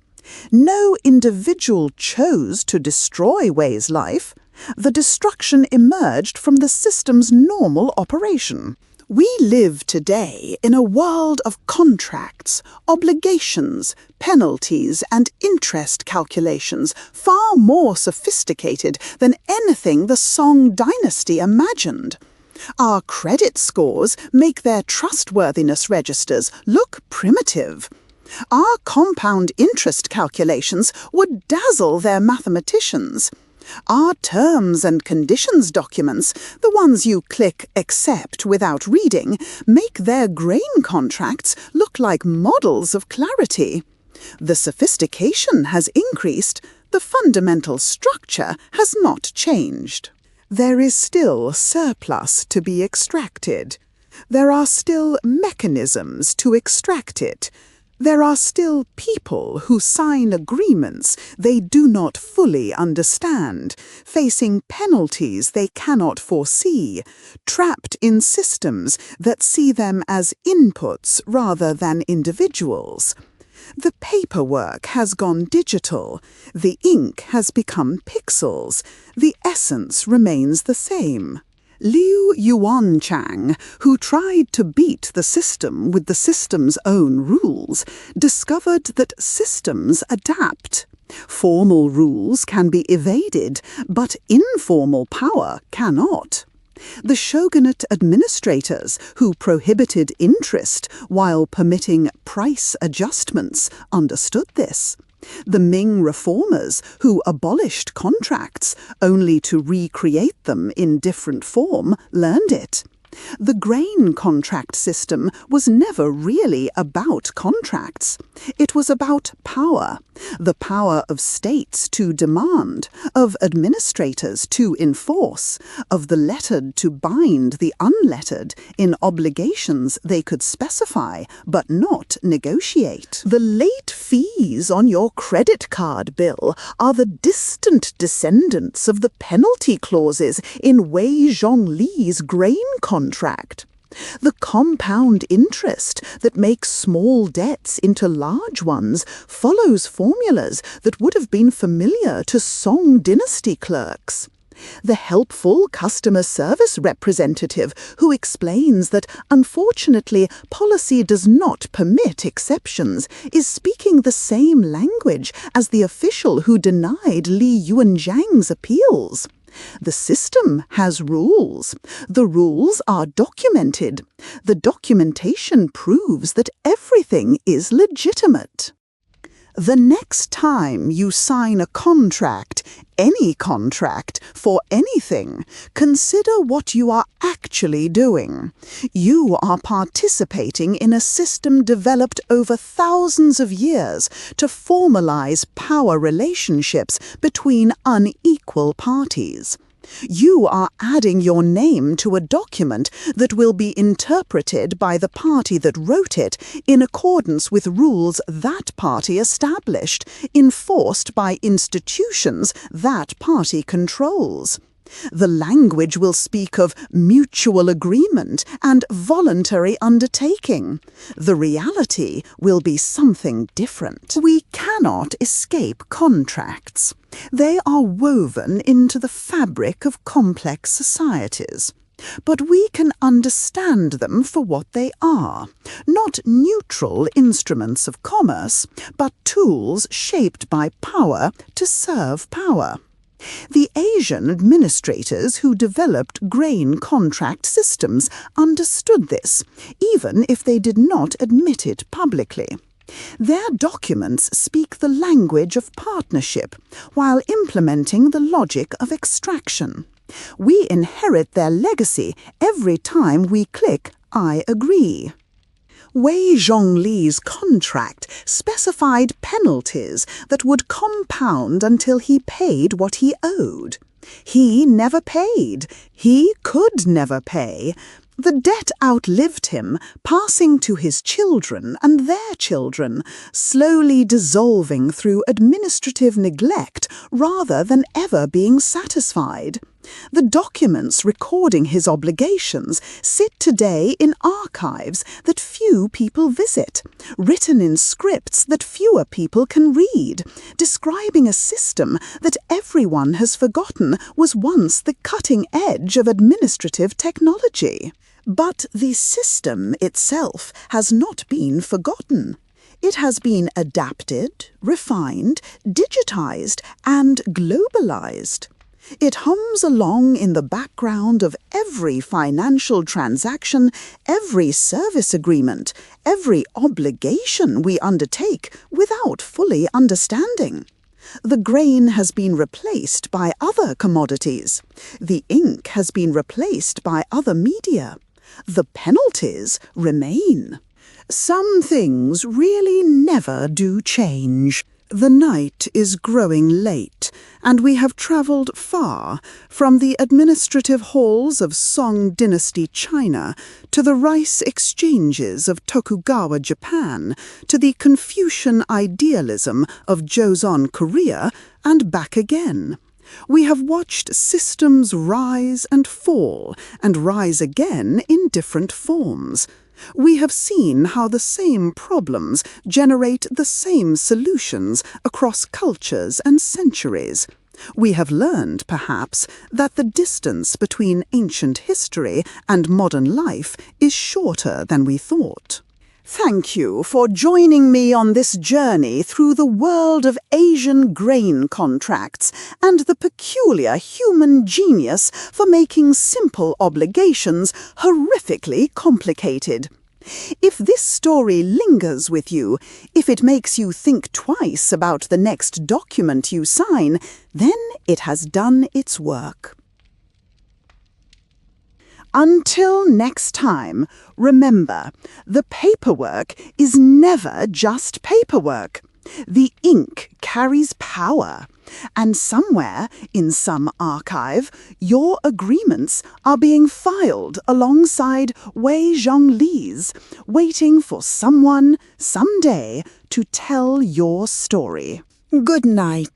No individual chose to destroy Wei's life. The destruction emerged from the system's normal operation. We live today in a world of contracts, obligations, penalties, and interest calculations far more sophisticated than anything the Song dynasty imagined. Our credit scores make their trustworthiness registers look primitive. Our compound interest calculations would dazzle their mathematicians. Our terms and conditions documents, the ones you click accept without reading, make their grain contracts look like models of clarity. The sophistication has increased, the fundamental structure has not changed. There is still surplus to be extracted. There are still mechanisms to extract it. There are still people who sign agreements they do not fully understand, facing penalties they cannot foresee, trapped in systems that see them as inputs rather than individuals. The paperwork has gone digital, the ink has become pixels, the essence remains the same. Liu Yuanchang, who tried to beat the system with the system's own rules, discovered that systems adapt. Formal rules can be evaded, but informal power cannot. The shogunate administrators, who prohibited interest while permitting price adjustments, understood this. The Ming reformers, who abolished contracts only to recreate them in different form, learned it. The grain contract system was never really about contracts. It was about power, the power of states to demand, of administrators to enforce, of the lettered to bind the unlettered in obligations they could specify but not negotiate. The late fees on your credit card bill are the distant descendants of the penalty clauses in Wei Zhongli's grain contract. The compound interest that makes small debts into large ones follows formulas that would have been familiar to Song dynasty clerks. The helpful customer service representative who explains that, unfortunately, policy does not permit exceptions is speaking the same language as the official who denied Li Yuanzhang's appeals. The system has rules. The rules are documented. The documentation proves that everything is legitimate. The next time you sign a contract, any contract, for anything, consider what you are actually doing. You are participating in a system developed over thousands of years to formalize power relationships between unequal parties. You are adding your name to a document that will be interpreted by the party that wrote it in accordance with rules that party established, enforced by institutions that party controls. The language will speak of mutual agreement and voluntary undertaking. The reality will be something different. We cannot escape contracts. They are woven into the fabric of complex societies. But we can understand them for what they are, not neutral instruments of commerce, but tools shaped by power to serve power. The Asian administrators who developed grain contract systems understood this, even if they did not admit it publicly. Their documents speak the language of partnership, while implementing the logic of extraction. We inherit their legacy every time we click I agree. Wei Zhongli's contract specified penalties that would compound until he paid what he owed. He never paid. He could never pay. The debt outlived him, passing to his children and their children, slowly dissolving through administrative neglect rather than ever being satisfied. The documents recording his obligations sit today in archives that few people visit, written in scripts that fewer people can read, describing a system that everyone has forgotten was once the cutting edge of administrative technology. But the system itself has not been forgotten. It has been adapted, refined, digitized, and globalized. It hums along in the background of every financial transaction, every service agreement, every obligation we undertake without fully understanding. The grain has been replaced by other commodities. The ink has been replaced by other media. The penalties remain. Some things really never do change. The night is growing late, and we have travelled far, from the administrative halls of Song Dynasty China to the rice exchanges of Tokugawa Japan to the Confucian idealism of Joseon Korea, and back again. We have watched systems rise and fall, and rise again in different forms. We have seen how the same problems generate the same solutions across cultures and centuries. We have learned, perhaps, that the distance between ancient history and modern life is shorter than we thought. Thank you for joining me on this journey through the world of Asian grain contracts and the peculiar human genius for making simple obligations horrifically complicated. If this story lingers with you, if it makes you think twice about the next document you sign, then it has done its work. Until next time, remember, the paperwork is never just paperwork. The ink carries power, and somewhere in some archive, your agreements are being filed alongside Wei Zhongli's, waiting for someone, someday, to tell your story. Good night.